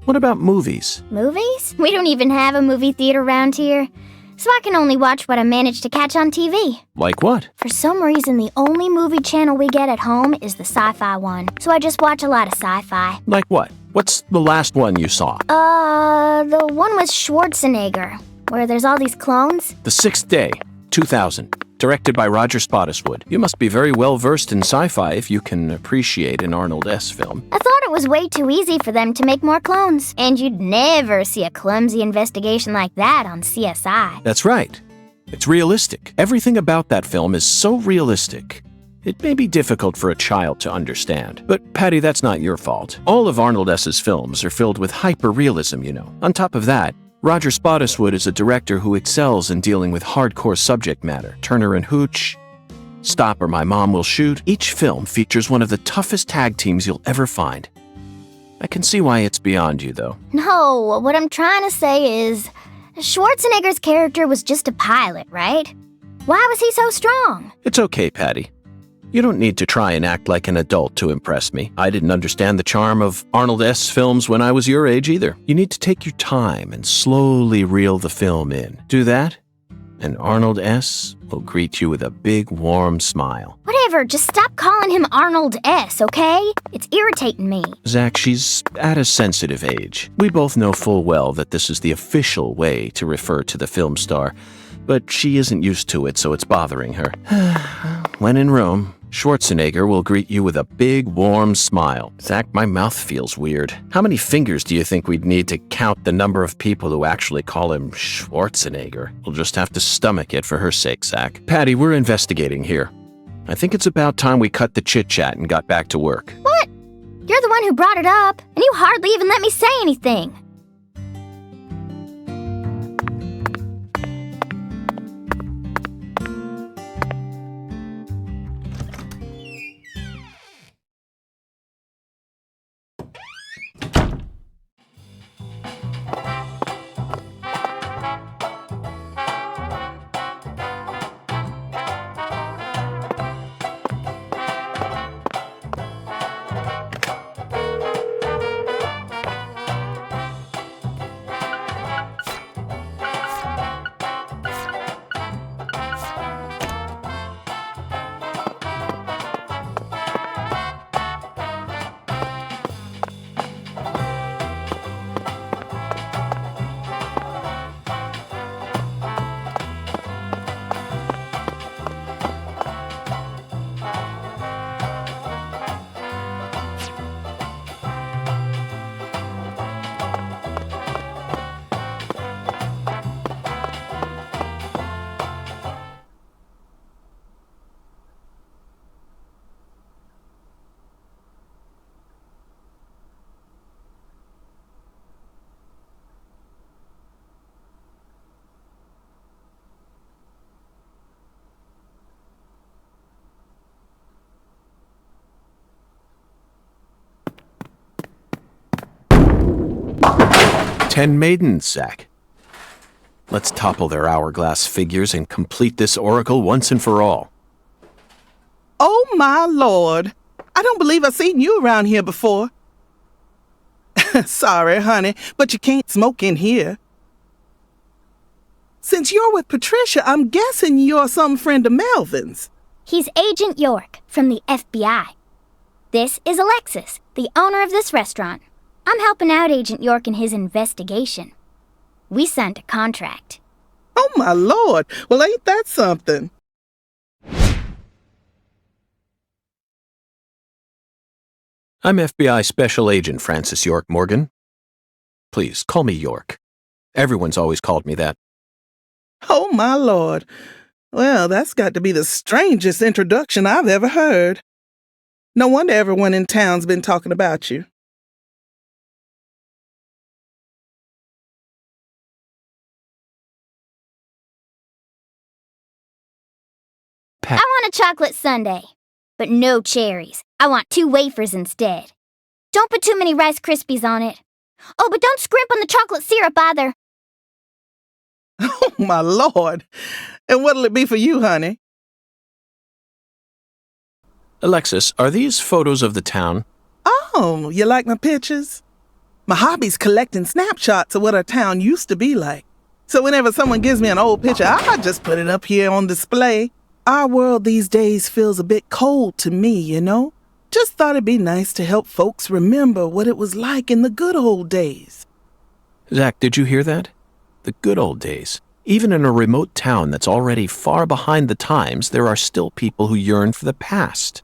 what about movies? Movies? We don't even have a movie theater around here, so I can only watch what I manage to catch on TV. Like what? For some reason, the only movie channel we get at home is the sci-fi one, so I just watch a lot of sci-fi. Like what? What's the last one you saw? The one with Schwarzenegger, where there's all these clones. The Sixth Day, 2000. Directed by Roger Spottiswoode. You must be very well versed in sci-fi if you can appreciate an Arnold S. film. I thought it was way too easy for them to make more clones, and you'd never see a clumsy investigation like that on CSI. That's right. It's realistic. Everything about that film is so realistic. It may be difficult for a child to understand. But, Patty, that's not your fault. All of Arnold S.'s films are filled with hyper-realism, you know. On top of that, Roger Spottiswoode is a director who excels in dealing with hardcore subject matter. Turner and Hooch, Stop or My Mom Will Shoot. Each film features one of the toughest tag teams you'll ever find. I can see why it's beyond you, though. No, what I'm trying to say is, Schwarzenegger's character was just a pilot, right? Why was he so strong? It's okay, Patty. You don't need to try and act like an adult to impress me. I didn't understand the charm of Arnold S. films when I was your age either. You need to take your time and slowly reel the film in. Do that, and Arnold S. will greet you with a big, warm smile. Whatever, just stop calling him Arnold S., okay? It's irritating me. Zach, she's at a sensitive age. We both know full well that this is the official way to refer to the film star, but she isn't used to it, so it's bothering her. When in Rome, Schwarzenegger will greet you with a big, warm smile. Zach, my mouth feels weird. How many fingers do you think we'd need to count the number of people who actually call him Schwarzenegger? We'll just have to stomach it for her sake, Zach. Patty, we're investigating here. I think it's about time we cut the chit-chat and got back to work. What? You're the one who brought it up, and you hardly even let me say anything. 10 maidens, Zach. Let's topple their hourglass figures and complete this oracle once and for all. Oh, my Lord. I don't believe I've seen you around here before. Sorry, honey, but you can't smoke in here. Since you're with Patricia, I'm guessing you're some friend of Melvin's. He's Agent York from the FBI. This is Alexis, the owner of this restaurant. I'm helping out Agent York in his investigation. We signed a contract. Oh, my Lord. Well, ain't that something? I'm FBI Special Agent Francis York Morgan. Please, call me York. Everyone's always called me that. Oh, my Lord. Well, that's got to be the strangest introduction I've ever heard. No wonder everyone in town's been talking about you. I want a chocolate sundae, but no cherries. I want 2 wafers instead. Don't put too many Rice Krispies on it. Oh, but don't scrimp on the chocolate syrup either. Oh, my Lord. And what'll it be for you, honey? Alexis, are these photos of the town? Oh, you like my pictures? My hobby's collecting snapshots of what our town used to be like. So whenever someone gives me an old picture, I just put it up here on display. Our world these days feels a bit cold to me, you know? Just thought it'd be nice to help folks remember what it was like in the good old days. Zach, did you hear that? The good old days. Even in a remote town that's already far behind the times, there are still people who yearn for the past.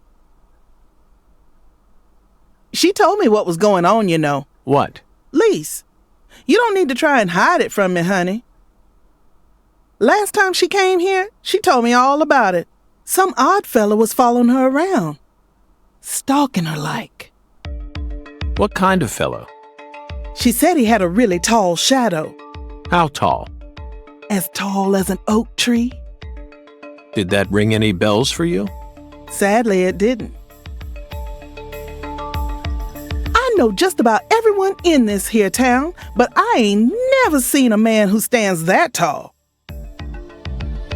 She told me what was going on, you know. What? Lise, you don't need to try and hide it from me, honey. Last time she came here, she told me all about it. Some odd fella was following her around, stalking her like. What kind of fellow? She said he had a really tall shadow. How tall? As tall as an oak tree. Did that ring any bells for you? Sadly, it didn't. I know just about everyone in this here town, but I ain't never seen a man who stands that tall.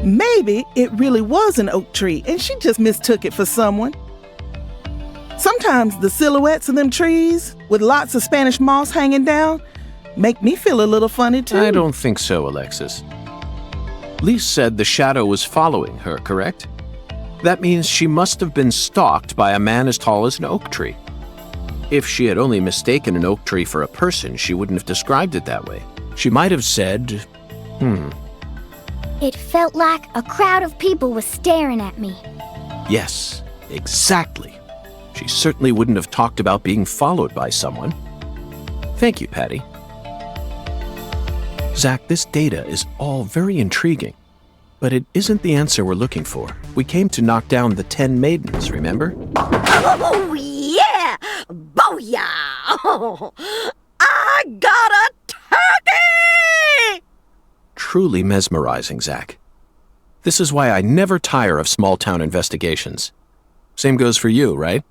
Maybe it really was an oak tree and she just mistook it for someone. Sometimes the silhouettes of them trees, with lots of Spanish moss hanging down, make me feel a little funny too. I don't think so, Alexis. Lise said the shadow was following her, correct? That means she must have been stalked by a man as tall as an oak tree. If she had only mistaken an oak tree for a person, she wouldn't have described it that way. She might have said, It felt like a crowd of people was staring at me. Yes, exactly. She certainly wouldn't have talked about being followed by someone. Thank you, Patty. Zach, this data is all very intriguing, but it isn't the answer we're looking for. We came to knock down the 10 maidens, remember? Oh, yeah! Booyah! Oh, I got a turkey! Truly mesmerizing, Zach. This is why I never tire of small-town investigations. Same goes for you, right?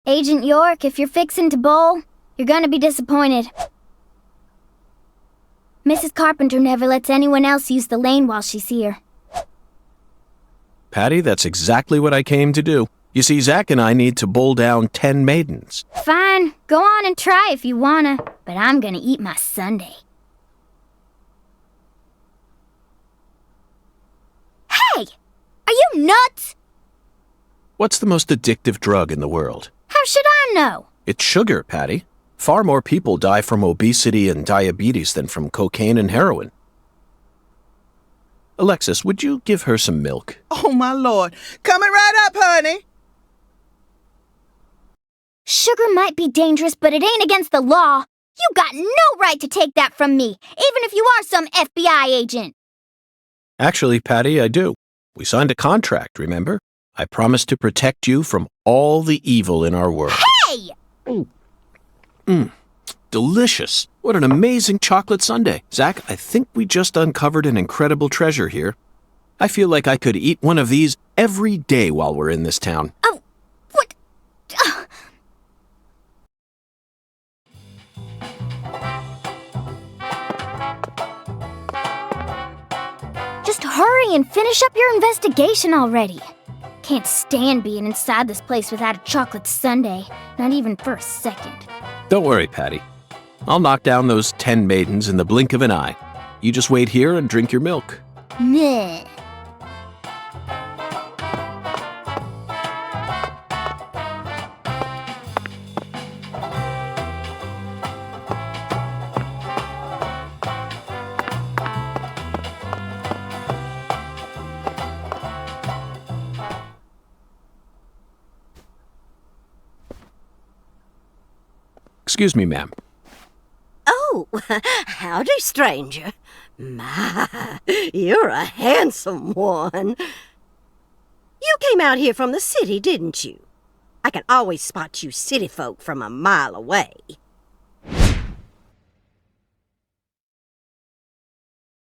Agent York, if you're fixing to bowl, you're gonna be disappointed. Mrs. Carpenter never lets anyone else use the lane while she's here. Patty, that's exactly what I came to do. You see, Zach and I need to bowl down 10 maidens. Fine, go on and try if you wanna, but I'm gonna eat my sundae. Hey! Are you nuts? What's the most addictive drug in the world? How should I know? It's sugar, Patty. Far more people die from obesity and diabetes than from cocaine and heroin. Alexis, would you give her some milk? Oh, my Lord. Coming right up, honey. Sugar might be dangerous, but it ain't against the law. You got no right to take that from me, even if you are some FBI agent. Actually, Patty, I do. We signed a contract, remember? I promised to protect you from all the evil in our world. Hey! delicious. What an amazing chocolate sundae. Zach, I think we just uncovered an incredible treasure here. I feel like I could eat one of these every day while we're in this town. Oh, what? Just hurry and finish up your investigation already. Can't stand being inside this place without a chocolate sundae, not even for a second. Don't worry, Patty. I'll knock down those 10 maidens in the blink of an eye. You just wait here and drink your milk. Meh. Excuse me, ma'am. Oh, howdy, stranger. My, you're a handsome one. You came out here from the city, didn't you? I can always spot you city folk from a mile away.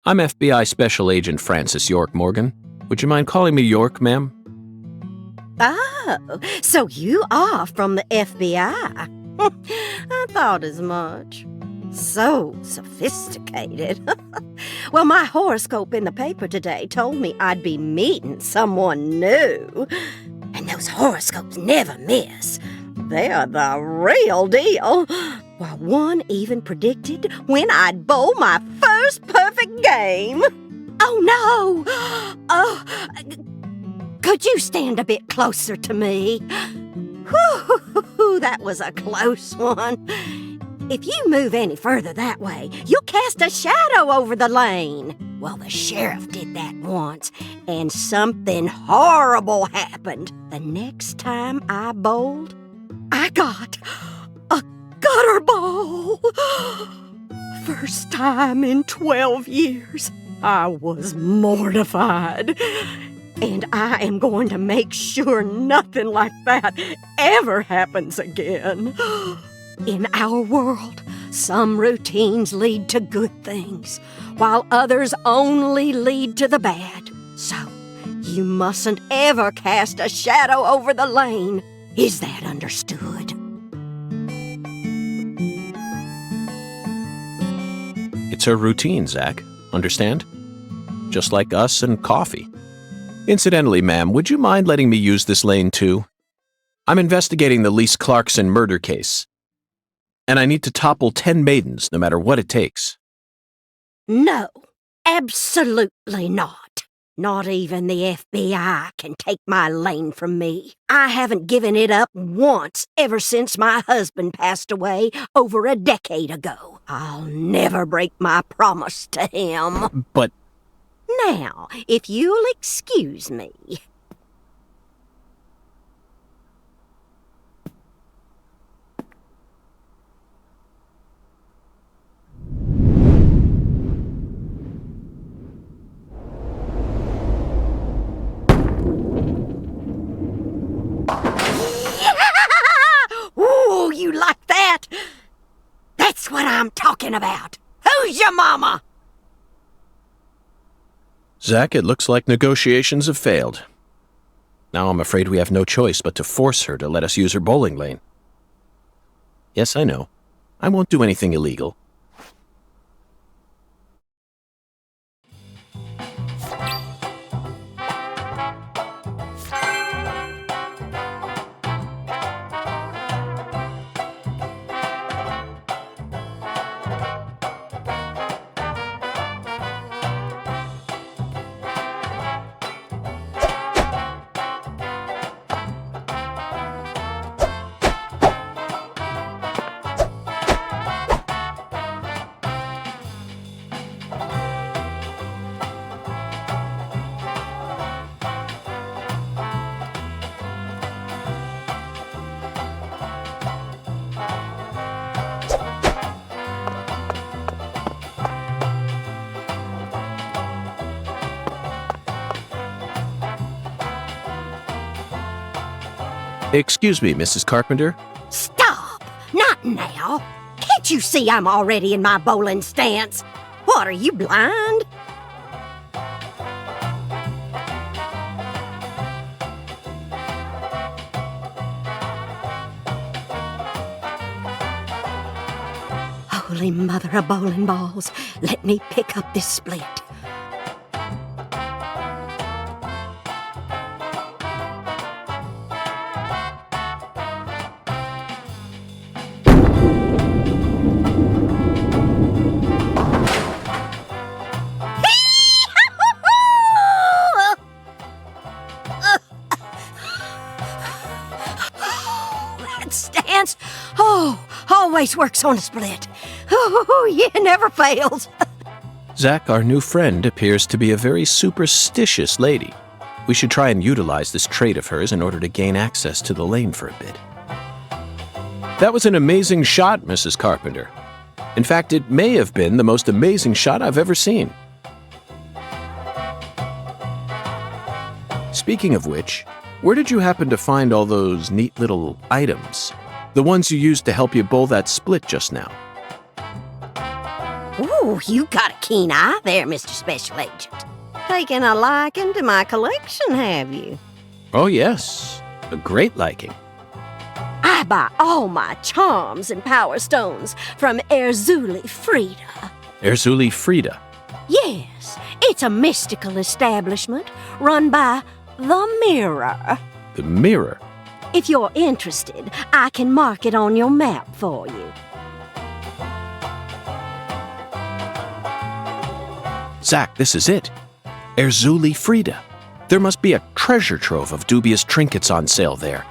I'm FBI Special Agent Francis York Morgan. Would you mind calling me York, ma'am? Oh, so you are from the FBI. I thought as much. So sophisticated. Well, my horoscope in the paper today told me I'd be meeting someone new. And those horoscopes never miss. They're the real deal. Well, one even predicted when I'd bowl my first perfect game. Oh, no! Oh, could you stand a bit closer to me? Whew, that was a close one. If you move any further that way, you'll cast a shadow over the lane. Well, the sheriff did that once, and something horrible happened. The next time I bowled, I got a gutter ball. First time in 12 years. I was mortified. And I am going to make sure nothing like that ever happens again. In our world, some routines lead to good things, while others only lead to the bad. So, you mustn't ever cast a shadow over the lane. Is that understood? It's her routine, Zach. Understand? Just like us and coffee. Incidentally, ma'am, would you mind letting me use this lane too? I'm investigating the Lise Clarkson murder case. And I need to topple 10 maidens, no matter what it takes. No, absolutely not. Not even the FBI can take my lane from me. I haven't given it up once ever since my husband passed away over a decade ago. I'll never break my promise to him. But... Now, if you'll excuse me. Ooh, you like that? That's what I'm talking about. Who's your mama? Zach, it looks like negotiations have failed. Now I'm afraid we have no choice but to force her to let us use her bowling lane. Yes, I know. I won't do anything illegal. Excuse me, Mrs. Carpenter. Stop! Not now! Can't Can't you see I'm already in my bowling stance? What, are you blind? Holy mother of bowling balls, let me pick up this split. That stance, always works on a split. Oh, yeah, never fails. Zach, our new friend, appears to be a very superstitious lady. We should try and utilize this trait of hers in order to gain access to the lane for a bit. That was an amazing shot, Mrs. Carpenter. In fact, it may have been the most amazing shot I've ever seen. Speaking of which, where did you happen to find all those neat little items? The ones you used to help you bowl that split just now. Ooh, you got a keen eye there, Mr. Special Agent. Taking a liking to my collection, have you? Oh yes, a great liking. I buy all my charms and power stones from Erzuli Frida. Erzuli Frida. Yes, it's a mystical establishment run by the Mirror. The Mirror? If you're interested, I can mark it on your map for you. Zach, this is it. Erzuli Frida. There must be a treasure trove of dubious trinkets on sale there.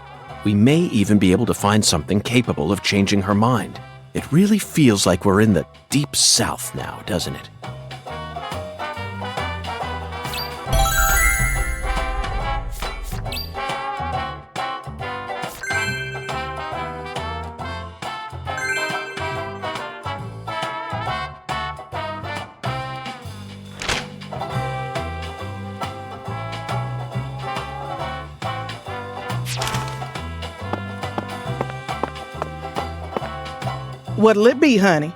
We may even be able to find something capable of changing her mind. It really feels like we're in the deep south now, doesn't it? What'll it be, honey?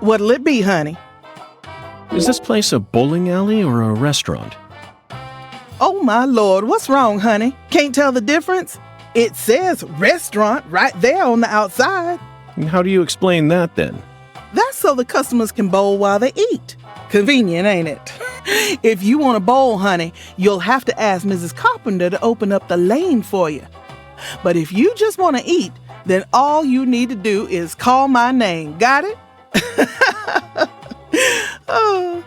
What'll it be, honey? Is this place a bowling alley or a restaurant? Oh, my Lord, what's wrong, honey? Can't tell the difference? It says restaurant right there on the outside. How do you explain that, then? That's so the customers can bowl while they eat. Convenient, ain't it? If you want to bowl, honey, you'll have to ask Mrs. Carpenter to open up the lane for you. But if you just want to eat, then all you need to do is call my name. Got it? Oh.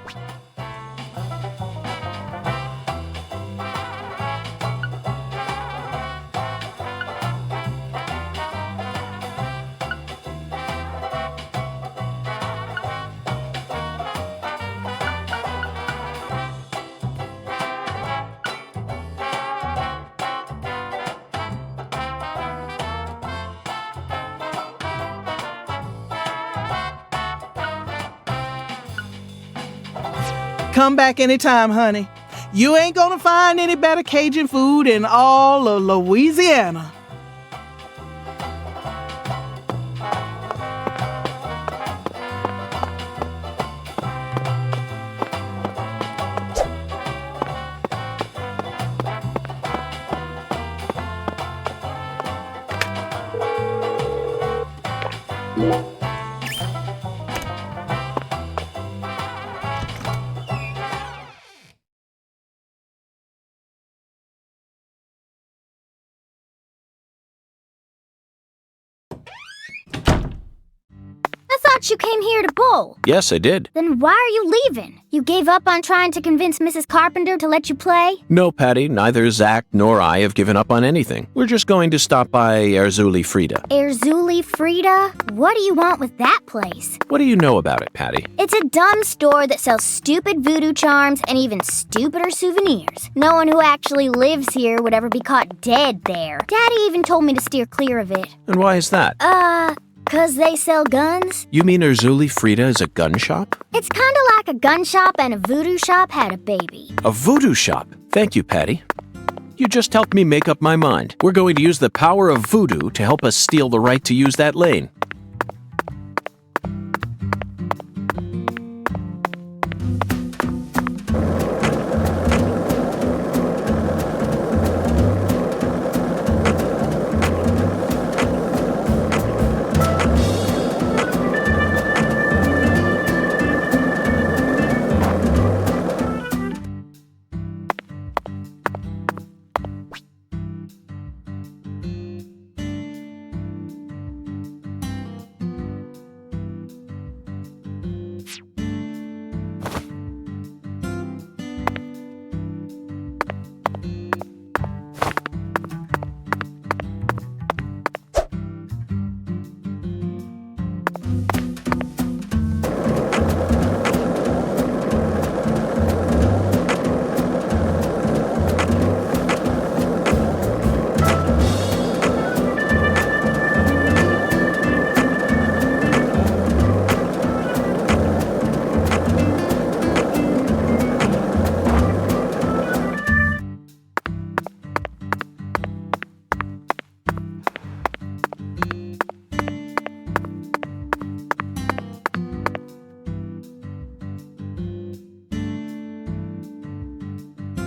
Come back anytime, honey. You ain't gonna find any better Cajun food in all of Louisiana. I thought you came here to bowl. Yes, I did. Then why are you leaving? You gave up on trying to convince Mrs. Carpenter to let you play? No, Patty, neither Zach nor I have given up on anything. We're just going to stop by Erzuli Frida. Erzuli Frida? What do you want with that place? What do you know about it, Patty? It's a dumb store that sells stupid voodoo charms and even stupider souvenirs. No one who actually lives here would ever be caught dead there. Daddy even told me to steer clear of it. And why is that? 'Cause they sell guns? You mean Erzuli Frida is a gun shop? It's kinda like a gun shop and a voodoo shop had a baby. A voodoo shop? Thank you, Patty. You just helped me make up my mind. We're going to use the power of voodoo to help us steal the right to use that lane.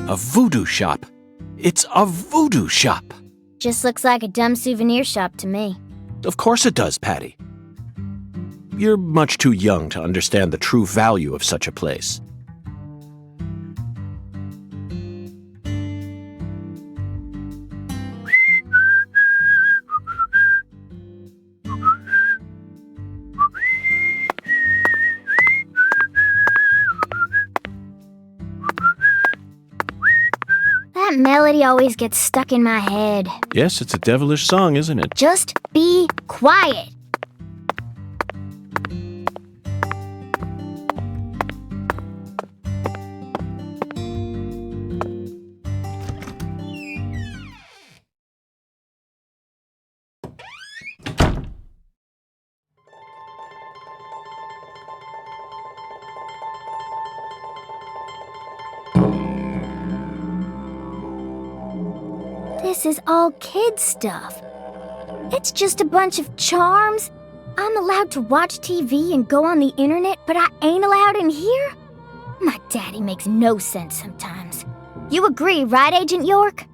A voodoo shop. It's a voodoo shop. Just looks like a dumb souvenir shop to me. Of course it does, Patty. You're much too young to understand the true value of such a place. That melody always gets stuck in my head. Yes, it's a devilish song, isn't it? Just be quiet. This is all kid stuff. It's just a bunch of charms. I'm allowed to watch TV and go on the internet, but I ain't allowed in here? My daddy makes no sense sometimes. You agree, right, Agent York?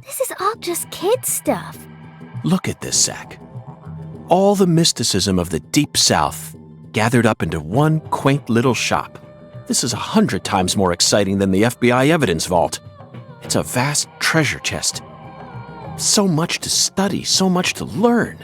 This is all just kid stuff. Look at this, Zach. All the mysticism of the Deep South gathered up into one quaint little shop. This is 100 times more exciting than the FBI evidence vault. It's a vast treasure chest. So much to study, so much to learn.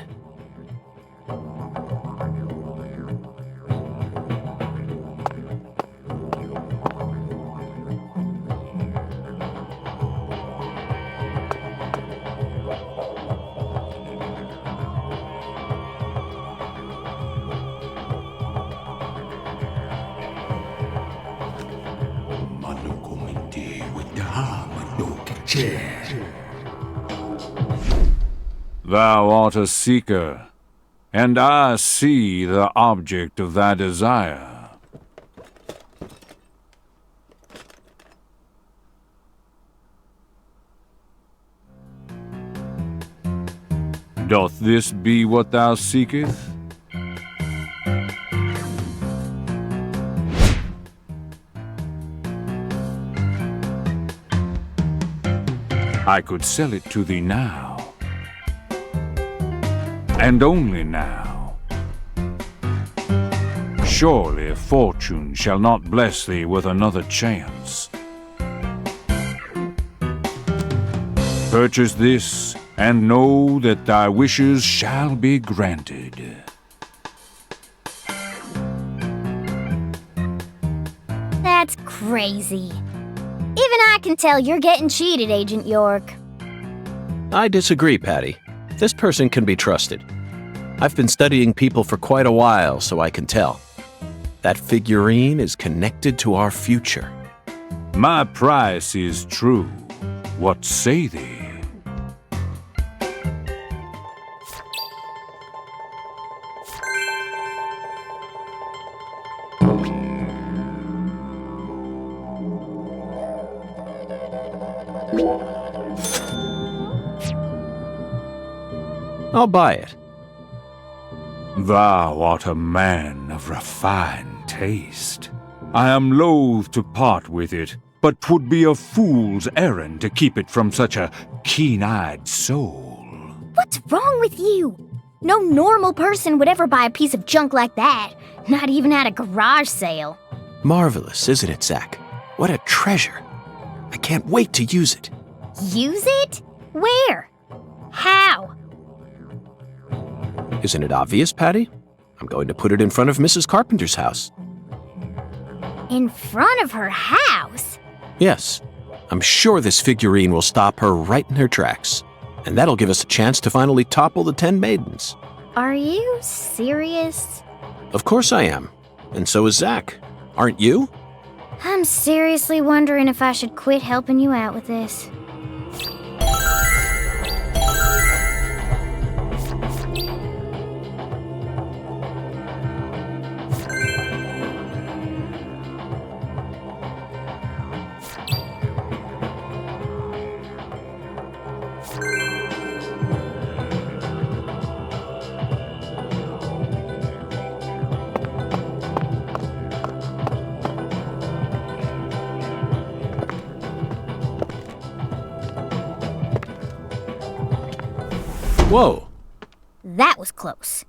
Thou art a seeker, and I see the object of thy desire. Doth this be what thou seekest? I could sell it to thee now, and only now. Surely fortune shall not bless thee with another chance. Purchase this, and know that thy wishes shall be granted. That's crazy. Even I can tell you're getting cheated, Agent York. I disagree, Patty. This person can be trusted. I've been studying people for quite a while, so I can tell. That figurine is connected to our future. My price is true. What say thee? I'll buy it. Thou art a man of refined taste. I am loath to part with it, but 'twould be a fool's errand to keep it from such a keen-eyed soul. What's wrong with you? No normal person would ever buy a piece of junk like that, not even at a garage sale. Marvelous, isn't it, Zach? What a treasure. I can't wait to use it. Use it? Where? How? Isn't it obvious, Patty? I'm going to put it in front of Mrs. Carpenter's house. In front of her house? Yes. I'm sure this figurine will stop her right in her tracks. And that'll give us a chance to finally topple the 10 maidens. Are you serious? Of course I am. And so is Zach. Aren't you? I'm seriously wondering if I should quit helping you out with this. Whoa. That was close.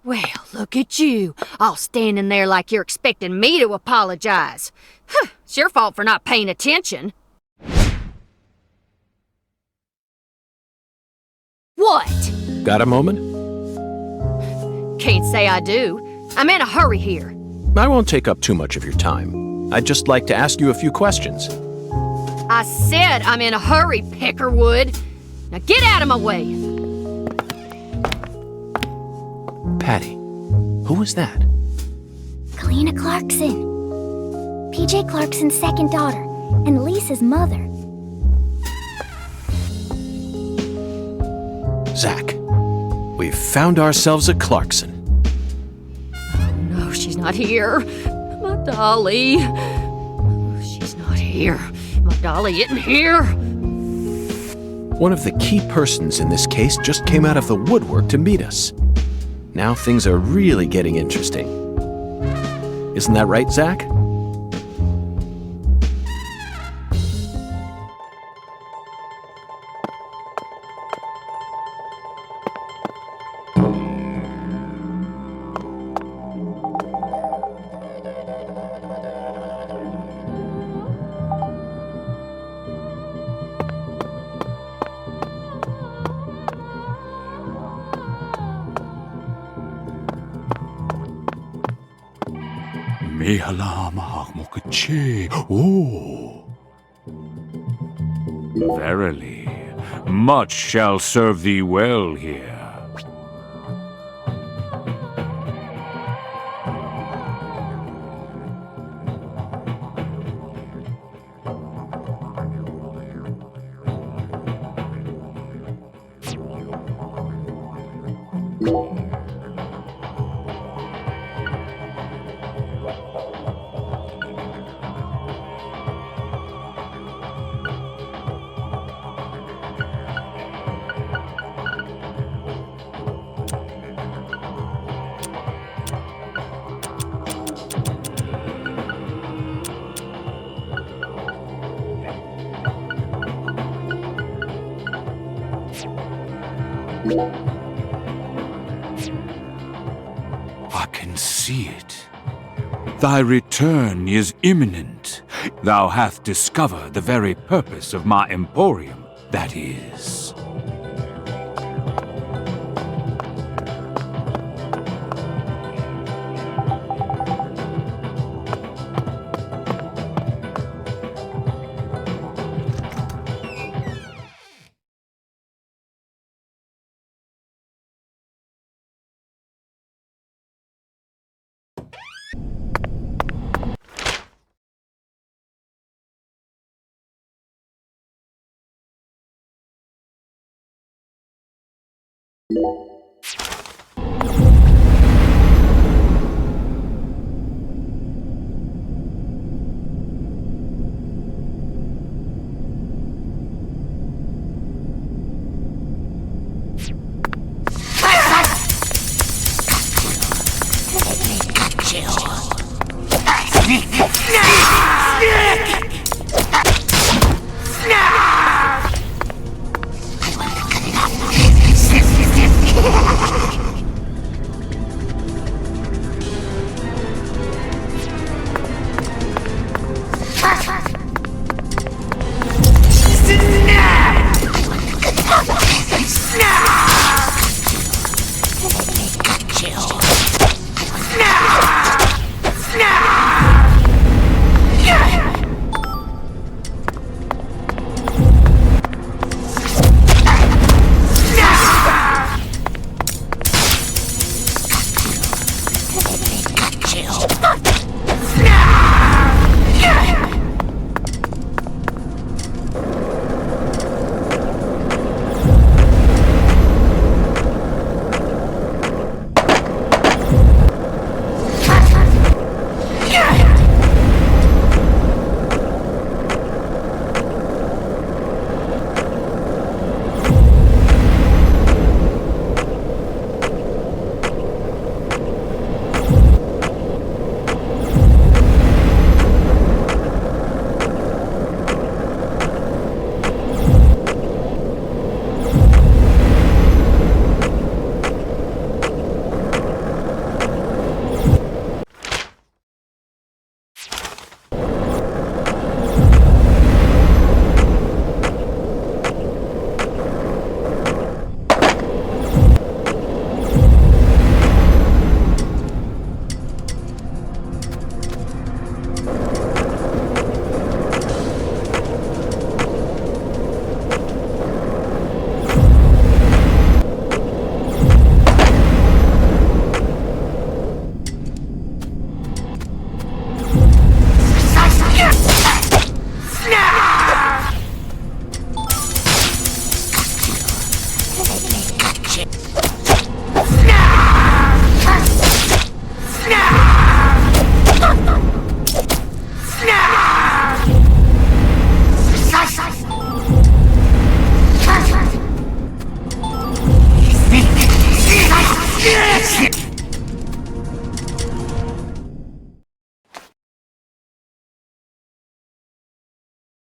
Well, look at you, all standing there like you're expecting me to apologize. It's your fault for not paying attention. What? Got a moment? Can't say I do. I'm in a hurry here. I won't take up too much of your time. I'd just like to ask you a few questions. I said I'm in a hurry, Peckerwood. Now get out of my way. Patty, who was that? Kalina Clarkson. PJ Clarkson's second daughter, and Lisa's mother. Zach, we've found ourselves a Clarkson. Oh no, she's not here. My dolly. She's not here. My dolly isn't here. One of the key persons in this case just came out of the woodwork to meet us. Now things are really getting interesting. Isn't that right, Zach? Verily, much shall serve thee well here. I can see it. Thy return is imminent. Thou hast discovered the very purpose of my emporium, that is.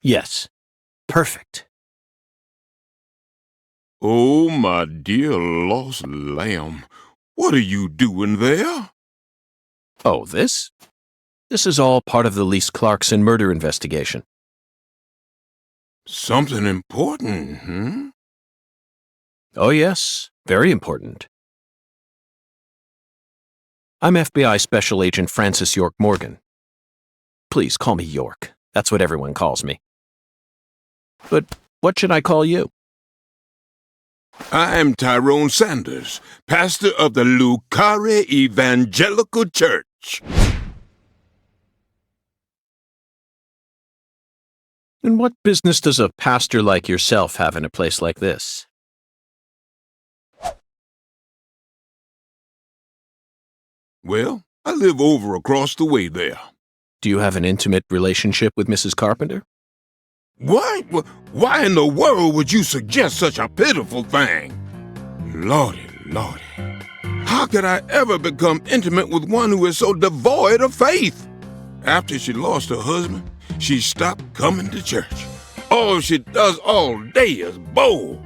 Yes. Perfect. Oh, my dear lost lamb, what are you doing there? Oh, this? This is all part of the Lise Clarkson murder investigation. Something important, hmm? Oh, yes. Very important. I'm FBI Special Agent Francis York Morgan. Please call me York. That's what everyone calls me. But what should I call you? I'm Tyrone Sanders, pastor of the Carré Evangelical Church. And what business does a pastor like yourself have in a place like this? Well, I live over across the way there. Do you have an intimate relationship with Mrs. Carpenter? Why in the world would you suggest such a pitiful thing? Lordy, Lordy. How could I ever become intimate with one who is so devoid of faith? After she lost her husband, she stopped coming to church. All she does all day is bowl.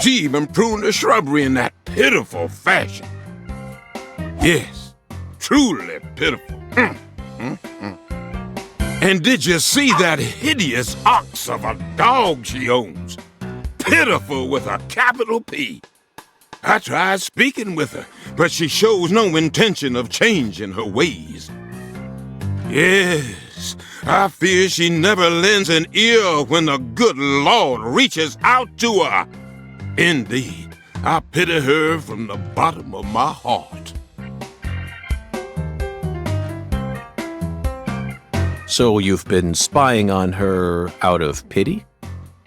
She even pruned the shrubbery in that pitiful fashion. Yes, truly pitiful. And did you see that hideous ox of a dog she owns? Pitiful with a capital P. I tried speaking with her, but she shows no intention of changing her ways. Yes, I fear she never lends an ear when the good Lord reaches out to her. Indeed, I pity her from the bottom of my heart. So you've been spying on her out of pity?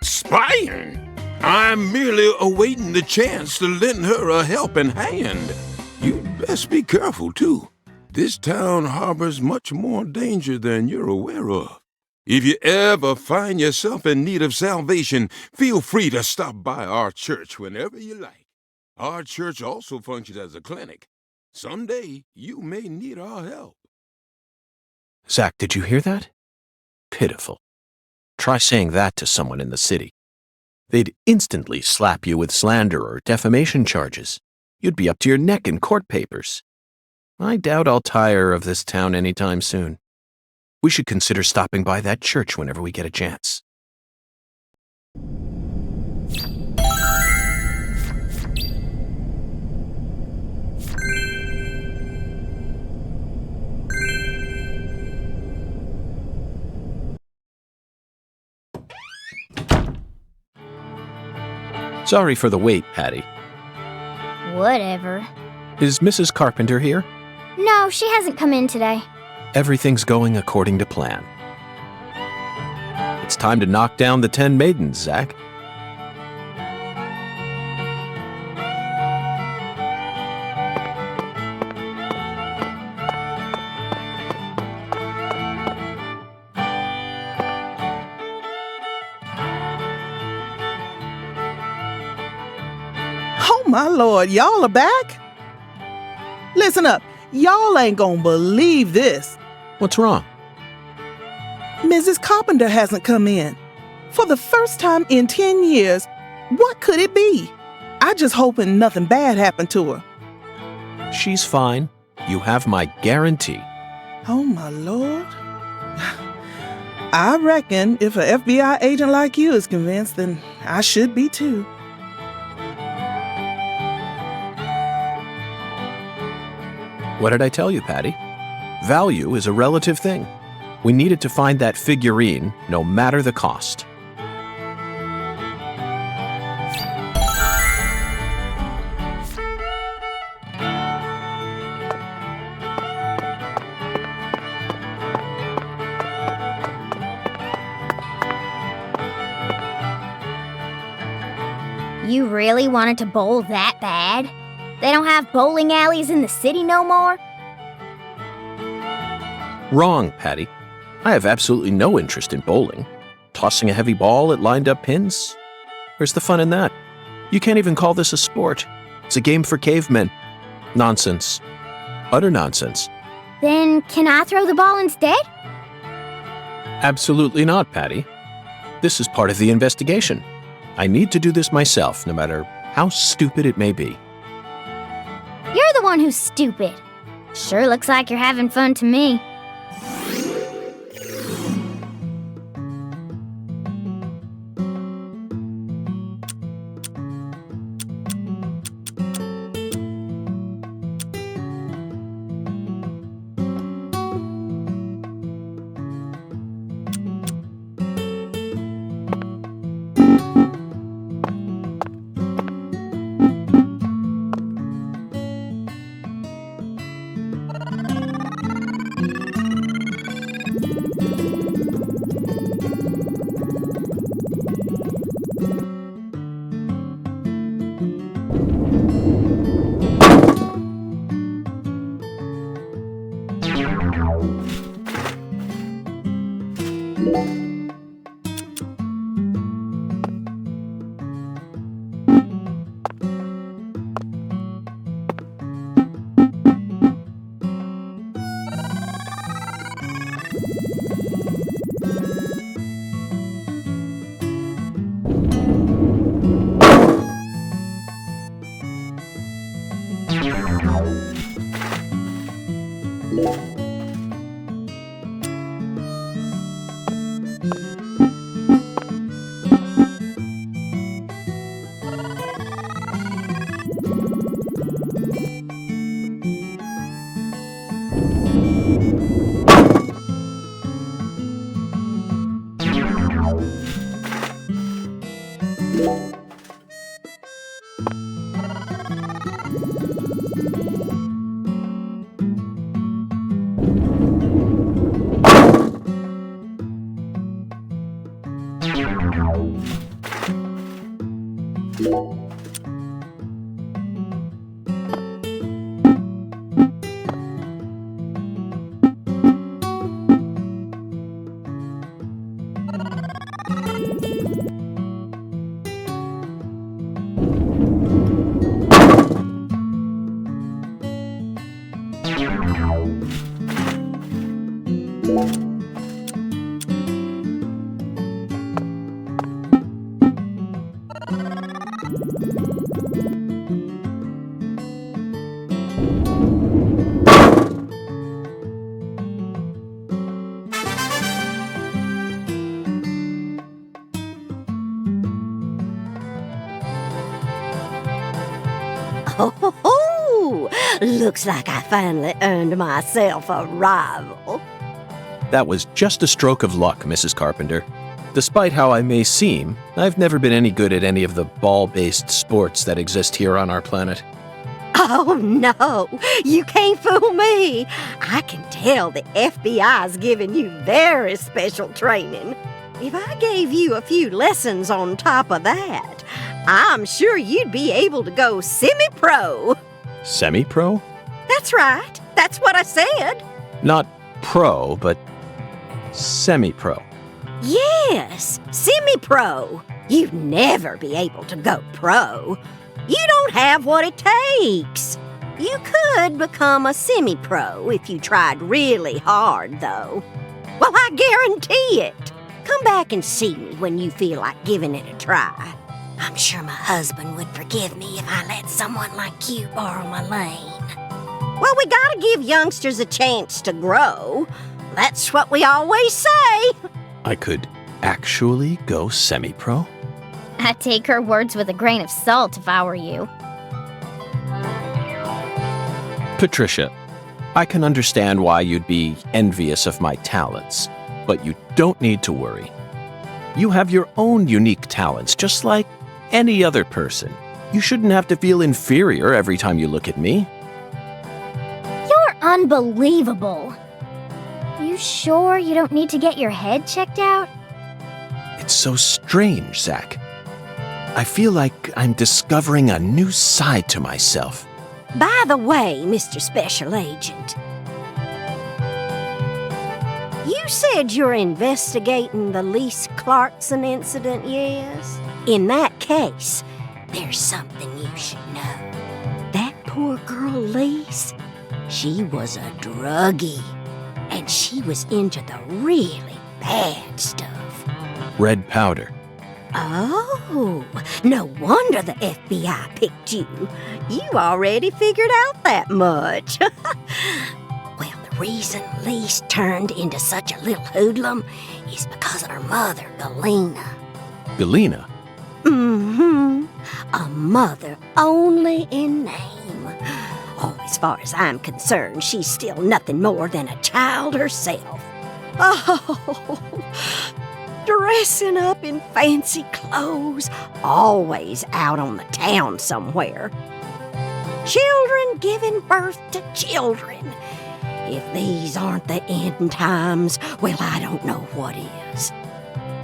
Spying? I'm merely awaiting the chance to lend her a helping hand. You'd best be careful, too. This town harbors much more danger than you're aware of. If you ever find yourself in need of salvation, feel free to stop by our church whenever you like. Our church also functions as a clinic. Someday, you may need our help. Zach, did you hear that? Pitiful. Try saying that to someone in the city. They'd instantly slap you with slander or defamation charges. You'd be up to your neck in court papers. I doubt I'll tire of this town anytime soon. We should consider stopping by that church whenever we get a chance. Sorry for the wait, Patty. Whatever. Is Mrs. Carpenter here? No, she hasn't come in today. Everything's going according to plan. It's time to knock down the 10 maidens, Zach. Oh, my Lord, y'all are back? Listen up, y'all ain't gonna believe this. What's wrong? Mrs. Carpenter hasn't come in. For the first time in 10 years, what could it be? I just hoping nothing bad happened to her. She's fine. You have my guarantee. Oh, my Lord. I reckon if an FBI agent like you is convinced, then I should be too. What did I tell you, Patty? Value is a relative thing. We needed to find that figurine, no matter the cost. You really wanted to bowl that bad? They don't have bowling alleys in the city no more? Wrong, Patty. I have absolutely no interest in bowling. Tossing a heavy ball at lined-up pins? Where's the fun in that? You can't even call this a sport. It's a game for cavemen. Nonsense. Utter nonsense. Then can I throw the ball instead? Absolutely not, Patty. This is part of the investigation. I need to do this myself, no matter how stupid it may be. You're the one who's stupid. Sure looks like you're having fun to me. Oh, looks like I finally earned myself a rival. That was just a stroke of luck, Mrs. Carpenter. Despite how I may seem, I've never been any good at any of the ball-based sports that exist here on our planet. Oh, no, you can't fool me. I can tell the FBI's giving you very special training. If I gave you a few lessons on top of that, I'm sure you'd be able to go semi-pro. Semi-pro? That's right. That's what I said. Not pro, but semi-pro. Yes, semi-pro. You'd never be able to go pro. You don't have what it takes. You could become a semi-pro if you tried really hard, though. Well, I guarantee it. Come back and see me when you feel like giving it a try. I'm sure my husband would forgive me if I let someone like you borrow my lane. Well, we gotta give youngsters a chance to grow. That's what we always say. I could actually go semi-pro? I'd take her words with a grain of salt if I were you. Patricia, I can understand why you'd be envious of my talents, but you don't need to worry. You have your own unique talents, just like any other person. You shouldn't have to feel inferior every time you look at me. You're unbelievable. You sure you don't need to get your head checked out? It's so strange, Zach. I feel like I'm discovering a new side to myself. By the way, Mr. Special Agent, you said you're investigating the Lise Clarkson incident, yes? In that case, there's something you should know. That poor girl, Lise, she was a druggie, and she was into the really bad stuff. Red powder. Oh, no wonder the FBI picked you. You already figured out that much. Well, the reason Lise turned into such a little hoodlum is because of her mother, Galena. Galena? Mm-hmm. A mother only in name. Oh, as far as I'm concerned, she's still nothing more than a child herself. Oh, dressing up in fancy clothes, always out on the town somewhere. Children giving birth to children. If these aren't the end times, well, I don't know what is.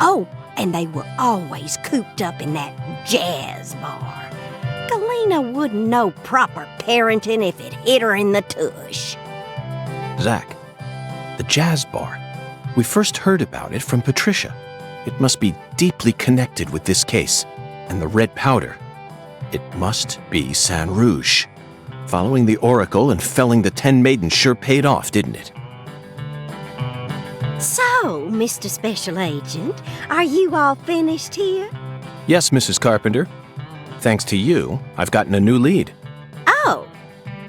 Oh, and they were always cooped up in that jazz bar. Galena wouldn't know proper parenting if it hit her in the tush. Zach, the jazz bar. We first heard about it from Patricia. It must be deeply connected with this case. And the red powder. It must be Saint Rouge. Following the Oracle and felling the 10 maidens sure paid off, didn't it? So, Mr. Special Agent, are you all finished here? Yes, Mrs. Carpenter. Thanks to you, I've gotten a new lead. Oh,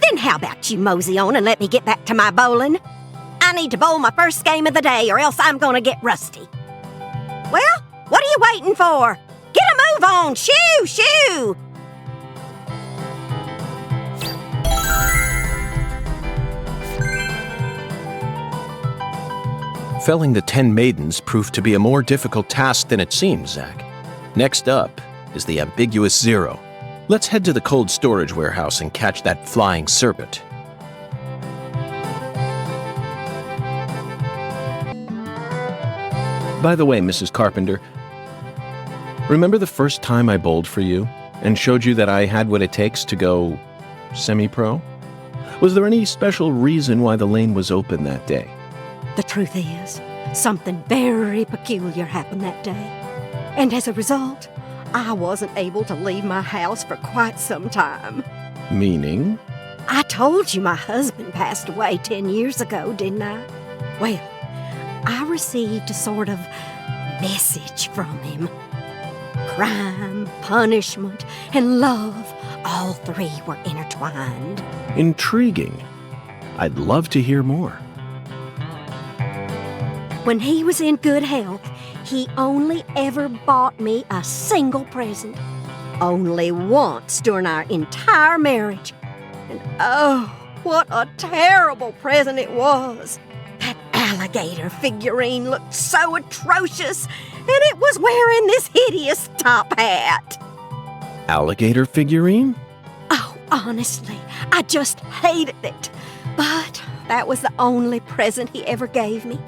then how about you mosey on and let me get back to my bowling? I need to bowl my first game of the day or else I'm gonna get rusty. Well, what are you waiting for? Get a move on! Shoo! Shoo! Felling the 10 maidens proved to be a more difficult task than it seemed, Zach. Next up is the ambiguous zero. Let's head to the cold storage warehouse and catch that flying serpent. By the way, Mrs. Carpenter, Remember the first time I bowled for you and showed you that I had what it takes to go semi-pro? Was there any special reason why the lane was open that day? The truth is, something very peculiar happened that day. And as a result, I wasn't able to leave my house for quite some time. Meaning? I told you my husband passed away 10 years ago, didn't I? Well, I received a sort of message from him. Crime, punishment, and love, all three were intertwined. Intriguing. I'd love to hear more. When he was in good health, he only ever bought me a single present. Only once during our entire marriage. And oh, what a terrible present it was. That alligator figurine looked so atrocious, and it was wearing this hideous top hat. Alligator figurine? Oh, honestly, I just hated it. But that was the only present he ever gave me.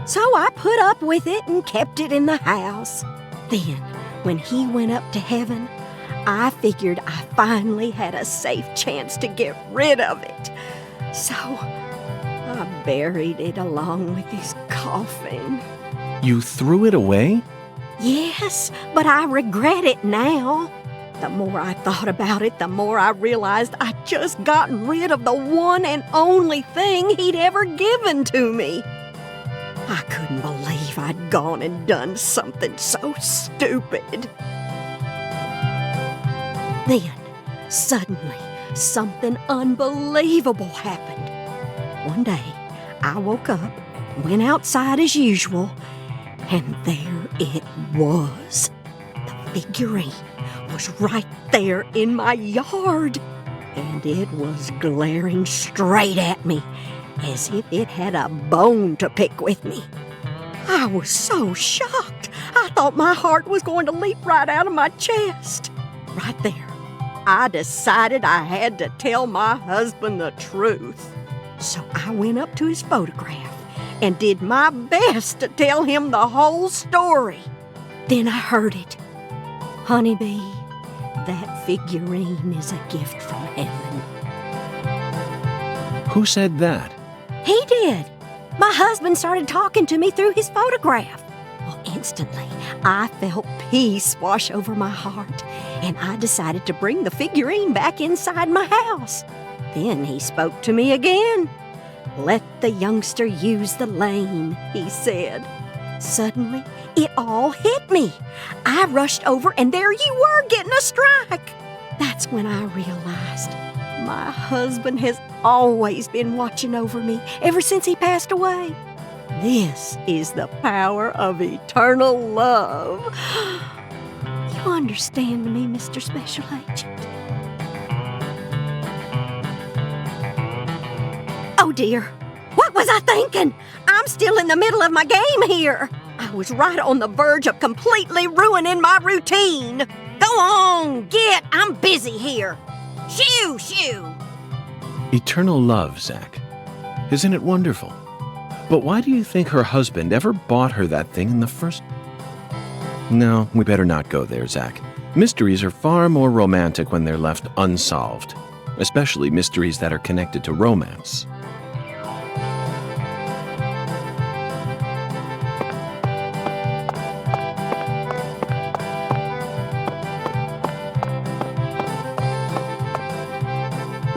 So I put up with it and kept it in the house. Then, when he went up to heaven, I figured I finally had a safe chance to get rid of it. So I buried it along with his coffin. You threw it away? Yes, but I regret it now. The more I thought about it, the more I realized I'd just gotten rid of the one and only thing he'd ever given to me. I couldn't believe I'd gone and done something so stupid. Then, suddenly, something unbelievable happened. One day, I woke up, went outside as usual, and there it was. The figurine was right there in my yard, and it was glaring straight at me, as if it had a bone to pick with me. I was so shocked, I thought my heart was going to leap right out of my chest. Right there, I decided I had to tell my husband the truth. So I went up to his photograph and did my best to tell him the whole story. Then I heard it. Honeybee, that figurine is a gift from heaven. Who said that? He did. My husband started talking to me through his photograph. Well, instantly, I felt peace wash over my heart, and I decided to bring the figurine back inside my house. Then he spoke to me again. Let the youngster use the lane, he said. Suddenly, it all hit me. I rushed over, and there you were getting a strike. That's when I realized my husband has always been watching over me ever since he passed away. This is the power of eternal love. You understand me, Mr. Special Agent? Oh dear, what was I thinking? I'm still in the middle of my game here. I was right on the verge of completely ruining my routine. Go on, I'm busy here. Shoo, shoo. Eternal love, Zach. Isn't it wonderful? But why do you think her husband ever bought her that thing in the first... No, we better not go there, Zach. Mysteries are far more romantic when they're left unsolved, especially mysteries that are connected to romance.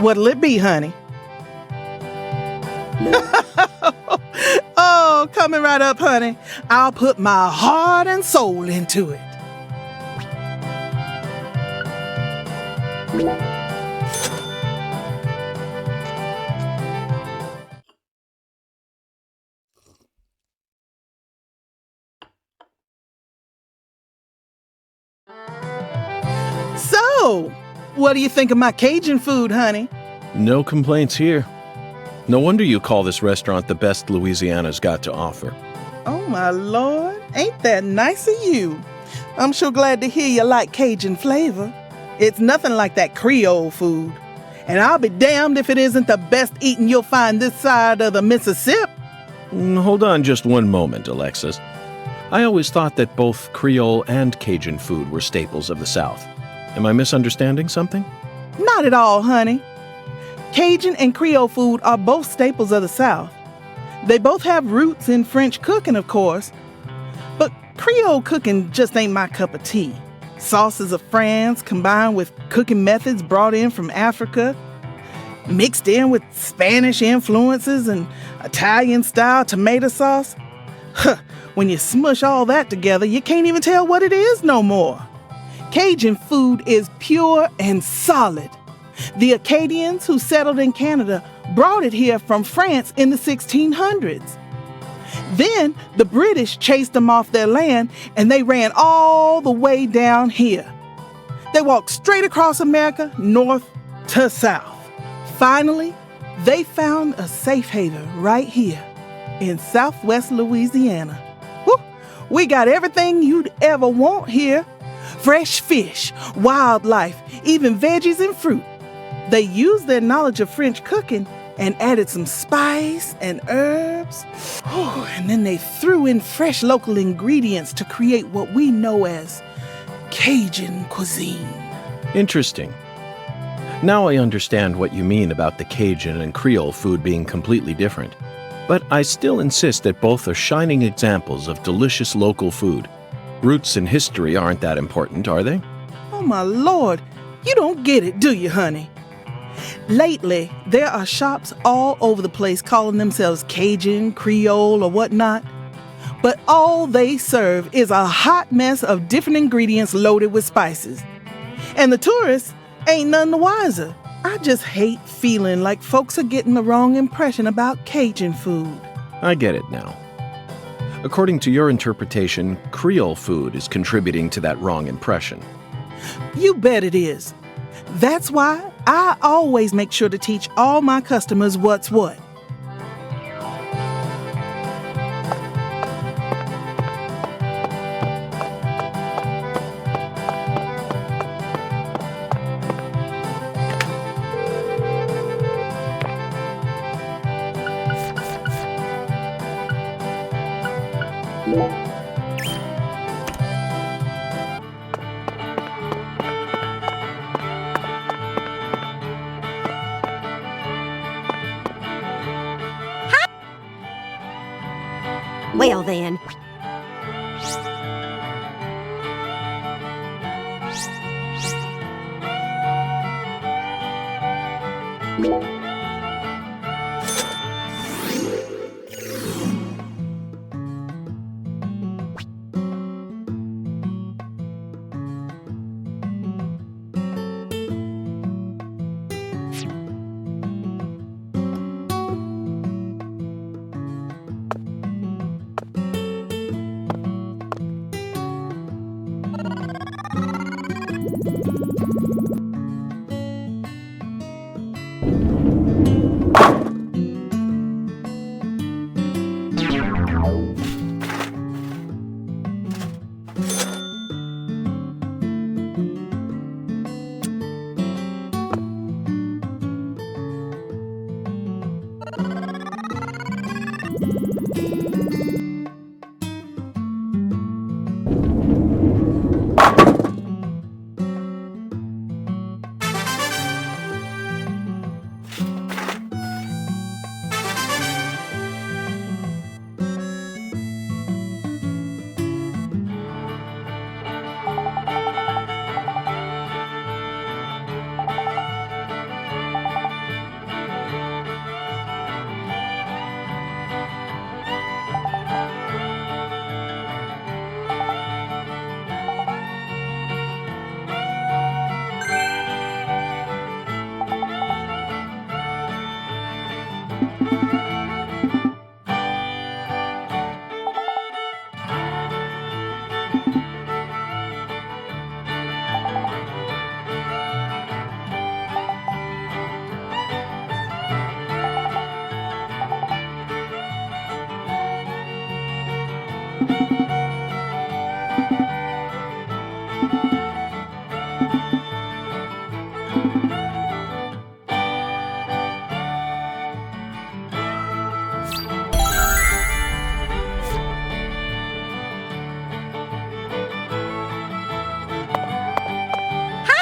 What'll it be, honey? Oh, coming right up, honey. I'll put my heart and soul into it. So, what do you think of my Cajun food, honey? No complaints here. No wonder you call this restaurant the best Louisiana's got to offer. Oh, my Lord. Ain't that nice of you? I'm sure glad to hear you like Cajun flavor. It's nothing like that Creole food. And I'll be damned if it isn't the best eating you'll find this side of the Mississippi. Hold on just one moment, Alexis. I always thought that both Creole and Cajun food were staples of the South. Am I misunderstanding something? Not at all, honey. Cajun and Creole food are both staples of the South. They both have roots in French cooking, of course. But Creole cooking just ain't my cup of tea. Sauces of France combined with cooking methods brought in from Africa, mixed in with Spanish influences and Italian-style tomato sauce. When you smush all that together, you can't even tell what it is no more. Cajun food is pure and solid. The Acadians who settled in Canada brought it here from France in the 1600s. Then the British chased them off their land and they ran all the way down here. They walked straight across America, north to south. Finally, they found a safe haven right here in southwest Louisiana. Woo! We got everything you'd ever want here. Fresh fish, wildlife, even veggies and fruit. They used their knowledge of French cooking and added some spice and herbs. And then they threw in fresh local ingredients to create what we know as Cajun cuisine. Interesting. Now I understand what you mean about the Cajun and Creole food being completely different. But I still insist that both are shining examples of delicious local food. Roots and history aren't that important, are they? Oh, my Lord. You don't get it, do you, honey? Lately, there are shops all over the place calling themselves Cajun, Creole, or whatnot. But all they serve is a hot mess of different ingredients loaded with spices. And the tourists ain't none the wiser. I just hate feeling like folks are getting the wrong impression about Cajun food. I get it now. According to your interpretation, Creole food is contributing to that wrong impression. You bet it is. That's why I always make sure to teach all my customers what's what. Well then.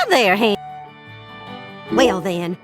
Hi there, Hen. Well then.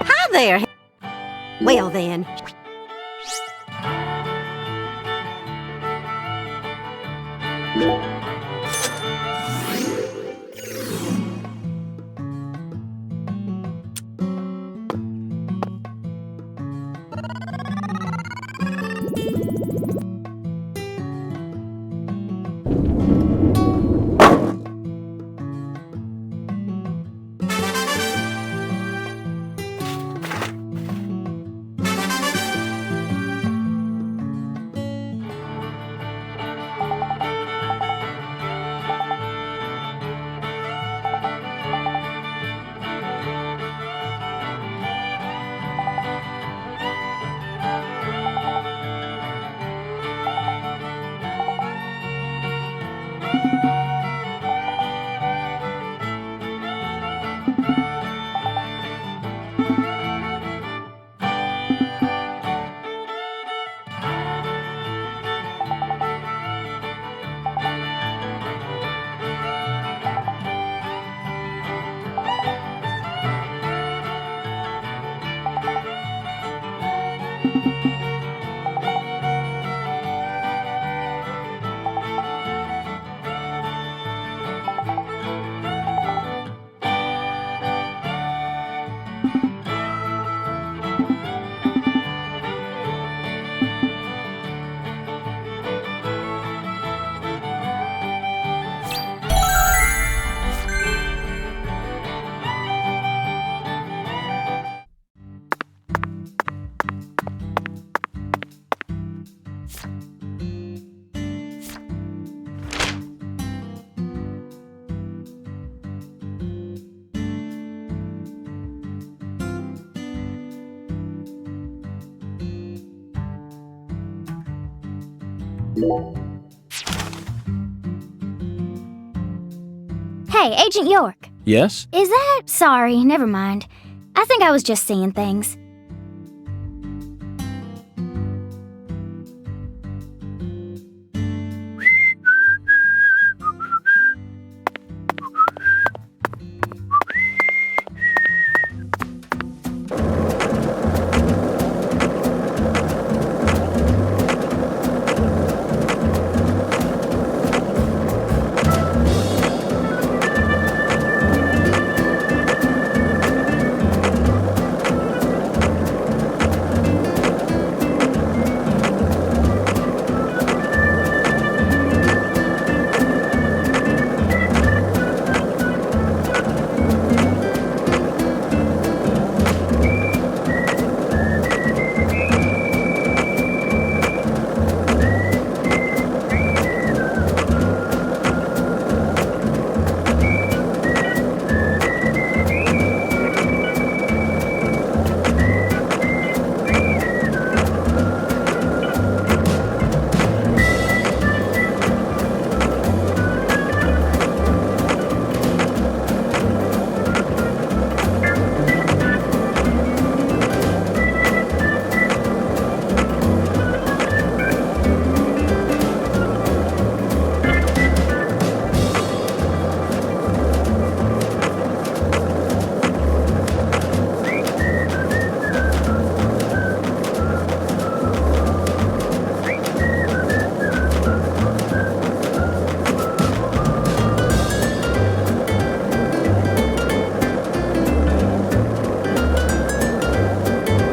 Hi there. Well then. Hey, Agent York. Yes? Is that... Sorry, never mind. I think I was just seeing things.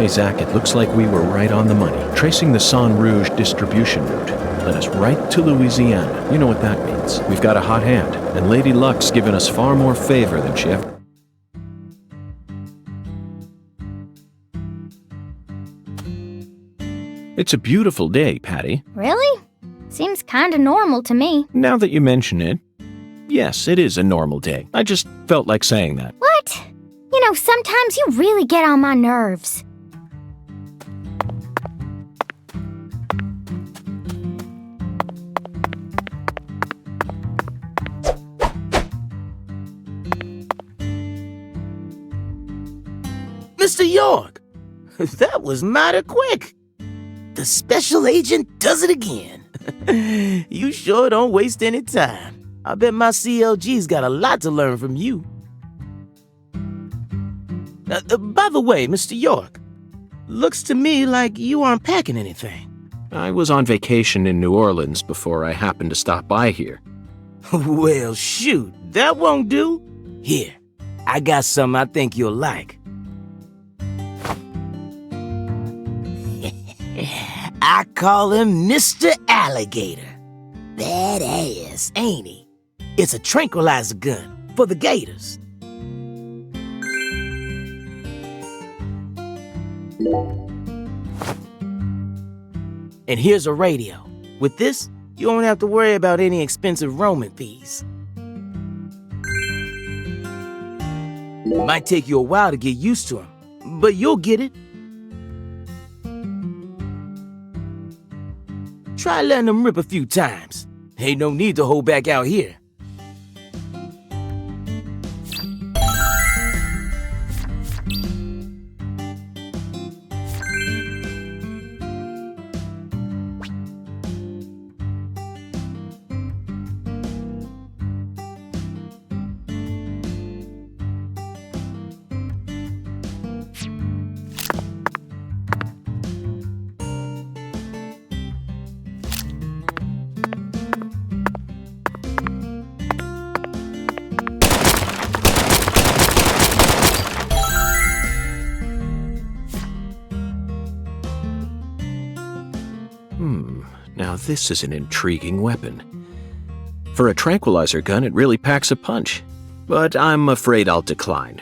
Hey, Zach, it looks like we were right on the money. Tracing the San Rouge distribution route led us right to Louisiana. You know what that means. We've got a hot hand, and Lady Luck's given us far more favor than she ever... It's a beautiful day, Patty. Really? Seems kinda normal to me. Now that you mention it, yes, it is a normal day. I just felt like saying that. What? You know, sometimes you really get on my nerves. Mr. York, that was mighty quick. The special agent does it again. You sure don't waste any time. I bet my CLG's got a lot to learn from you. By the way, Mr. York, looks to me like you aren't packing anything. I was on vacation in New Orleans before I happened to stop by here. Well, shoot, that won't do. Here, I got something I think you'll like. I call him Mr. Alligator. Badass, ain't he? It's a tranquilizer gun for the gators. And here's a radio. With this, you don't have to worry about any expensive roaming fees. Might take you a while to get used to him, but you'll get it. Try letting them rip a few times. Ain't no need to hold back out here. Now this is an intriguing weapon. For a tranquilizer gun, it really packs a punch. But I'm afraid I'll decline.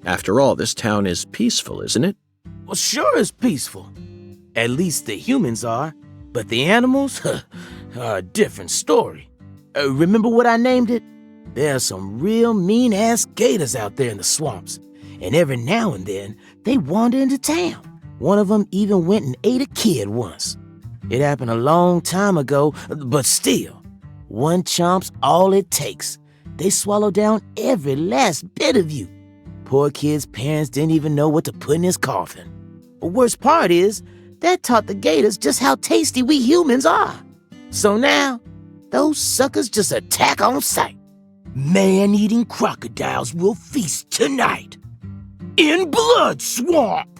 After all, this town is peaceful, isn't it? Well, sure it's peaceful. At least the humans are. But the animals are a different story. Remember what I named it? There are some real mean-ass gators out there in the swamps. And every now and then, they wander into town. One of them even went and ate a kid once. It happened a long time ago, but still, one chomp's all it takes. They swallow down every last bit of you. Poor kid's parents didn't even know what to put in his coffin. The worst part is, that taught the gators just how tasty we humans are. So now, those suckers just attack on sight. Man-eating crocodiles will feast tonight. In Blood Swamp!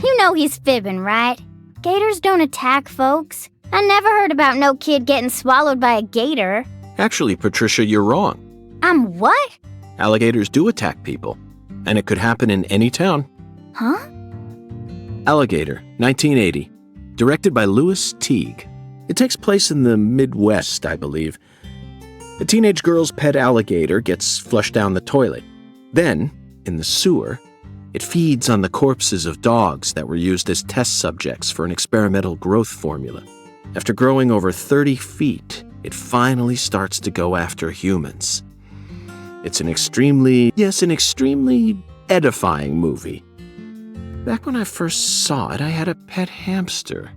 You know he's fibbing, right? Gators don't attack folks. I never heard about no kid getting swallowed by a gator. Actually, Patricia, you're wrong. I'm what? Alligators do attack people, and it could happen in any town. Huh? Alligator, 1980. Directed by Louis Teague. It takes place in the Midwest, I believe. A teenage girl's pet alligator gets flushed down the toilet. Then, in the sewer, it feeds on the corpses of dogs that were used as test subjects for an experimental growth formula. After growing over 30 feet, it finally starts to go after humans. It's an extremely edifying movie. Back when I first saw it, I had a pet hamster.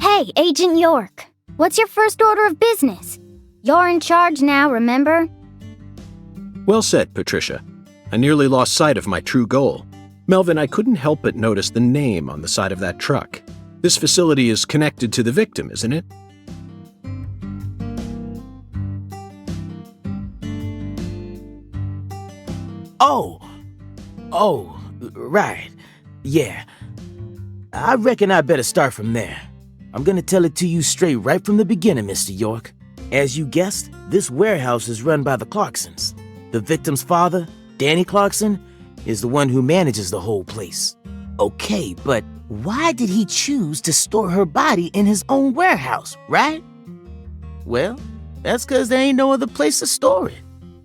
Hey, Agent York. What's your first order of business? You're in charge now, remember? Well said, Patricia. I nearly lost sight of my true goal. Melvin, I couldn't help but notice the name on the side of that truck. This facility is connected to the victim, isn't it? Oh, right. Yeah. I reckon I better start from there. I'm gonna tell it to you straight right from the beginning, Mr. York. As you guessed, this warehouse is run by the Clarksons. The victim's father, Danny Clarkson, is the one who manages the whole place. Okay, but why did he choose to store her body in his own warehouse, right? Well, that's because there ain't no other place to store it.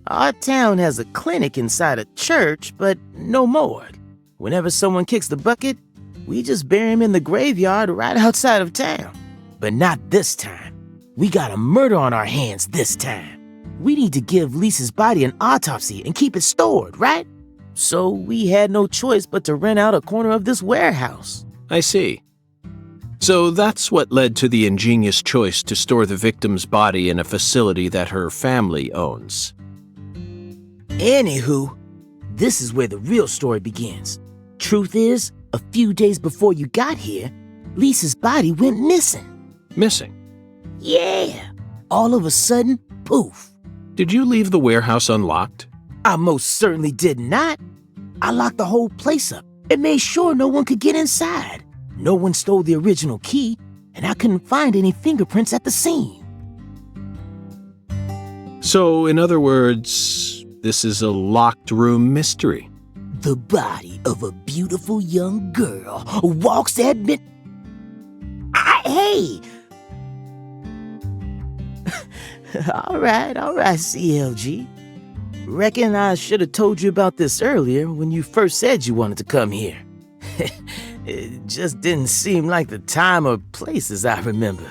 Our town has a clinic inside a church, but no morgue. Whenever someone kicks the bucket, we just bury him in the graveyard right outside of town. But not this time. We got a murder on our hands this time. We need to give Lisa's body an autopsy and keep it stored, right? So we had no choice but to rent out a corner of this warehouse. I see. So that's what led to the ingenious choice to store the victim's body in a facility that her family owns. Anywho, this is where the real story begins. Truth is, a few days before you got here, Lisa's body went missing. Missing? Yeah. All of a sudden, poof. Did you leave the warehouse unlocked? I most certainly did not. I locked the whole place up and made sure no one could get inside. No one stole the original key, and I couldn't find any fingerprints at the scene. So, in other words, this is a locked room mystery. The body of a beautiful young girl walks at mid... Hey! All right, CLG. Reckon I should have told you about this earlier when you first said you wanted to come here. It just didn't seem like the time or place as I remember.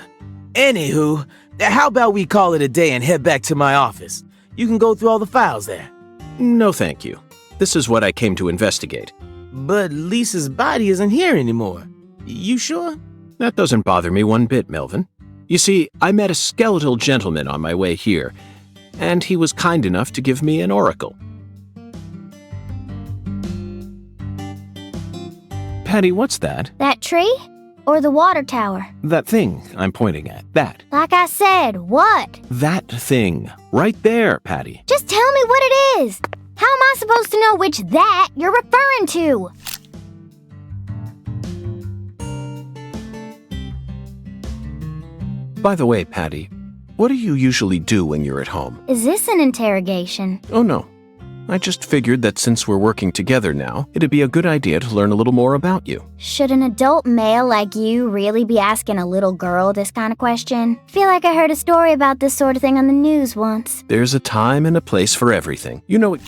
Anywho, how about we call it a day and head back to my office? You can go through all the files there. No, thank you. This is what I came to investigate. But Lisa's body isn't here anymore. You sure? That doesn't bother me one bit, Melvin. You see, I met a skeletal gentleman on my way here, and he was kind enough to give me an oracle. Patty, what's that? That tree? Or the water tower? That thing I'm pointing at. That. Like I said, what? That thing. Right there, Patty. Just tell me what it is. How am I supposed to know which that you're referring to? By the way, Patty, what do you usually do when you're at home? Is this an interrogation? Oh, no. I just figured that since we're working together now, it'd be a good idea to learn a little more about you. Should an adult male like you really be asking a little girl this kind of question? Feel like I heard a story about this sort of thing on the news once. There's a time and a place for everything. You know it.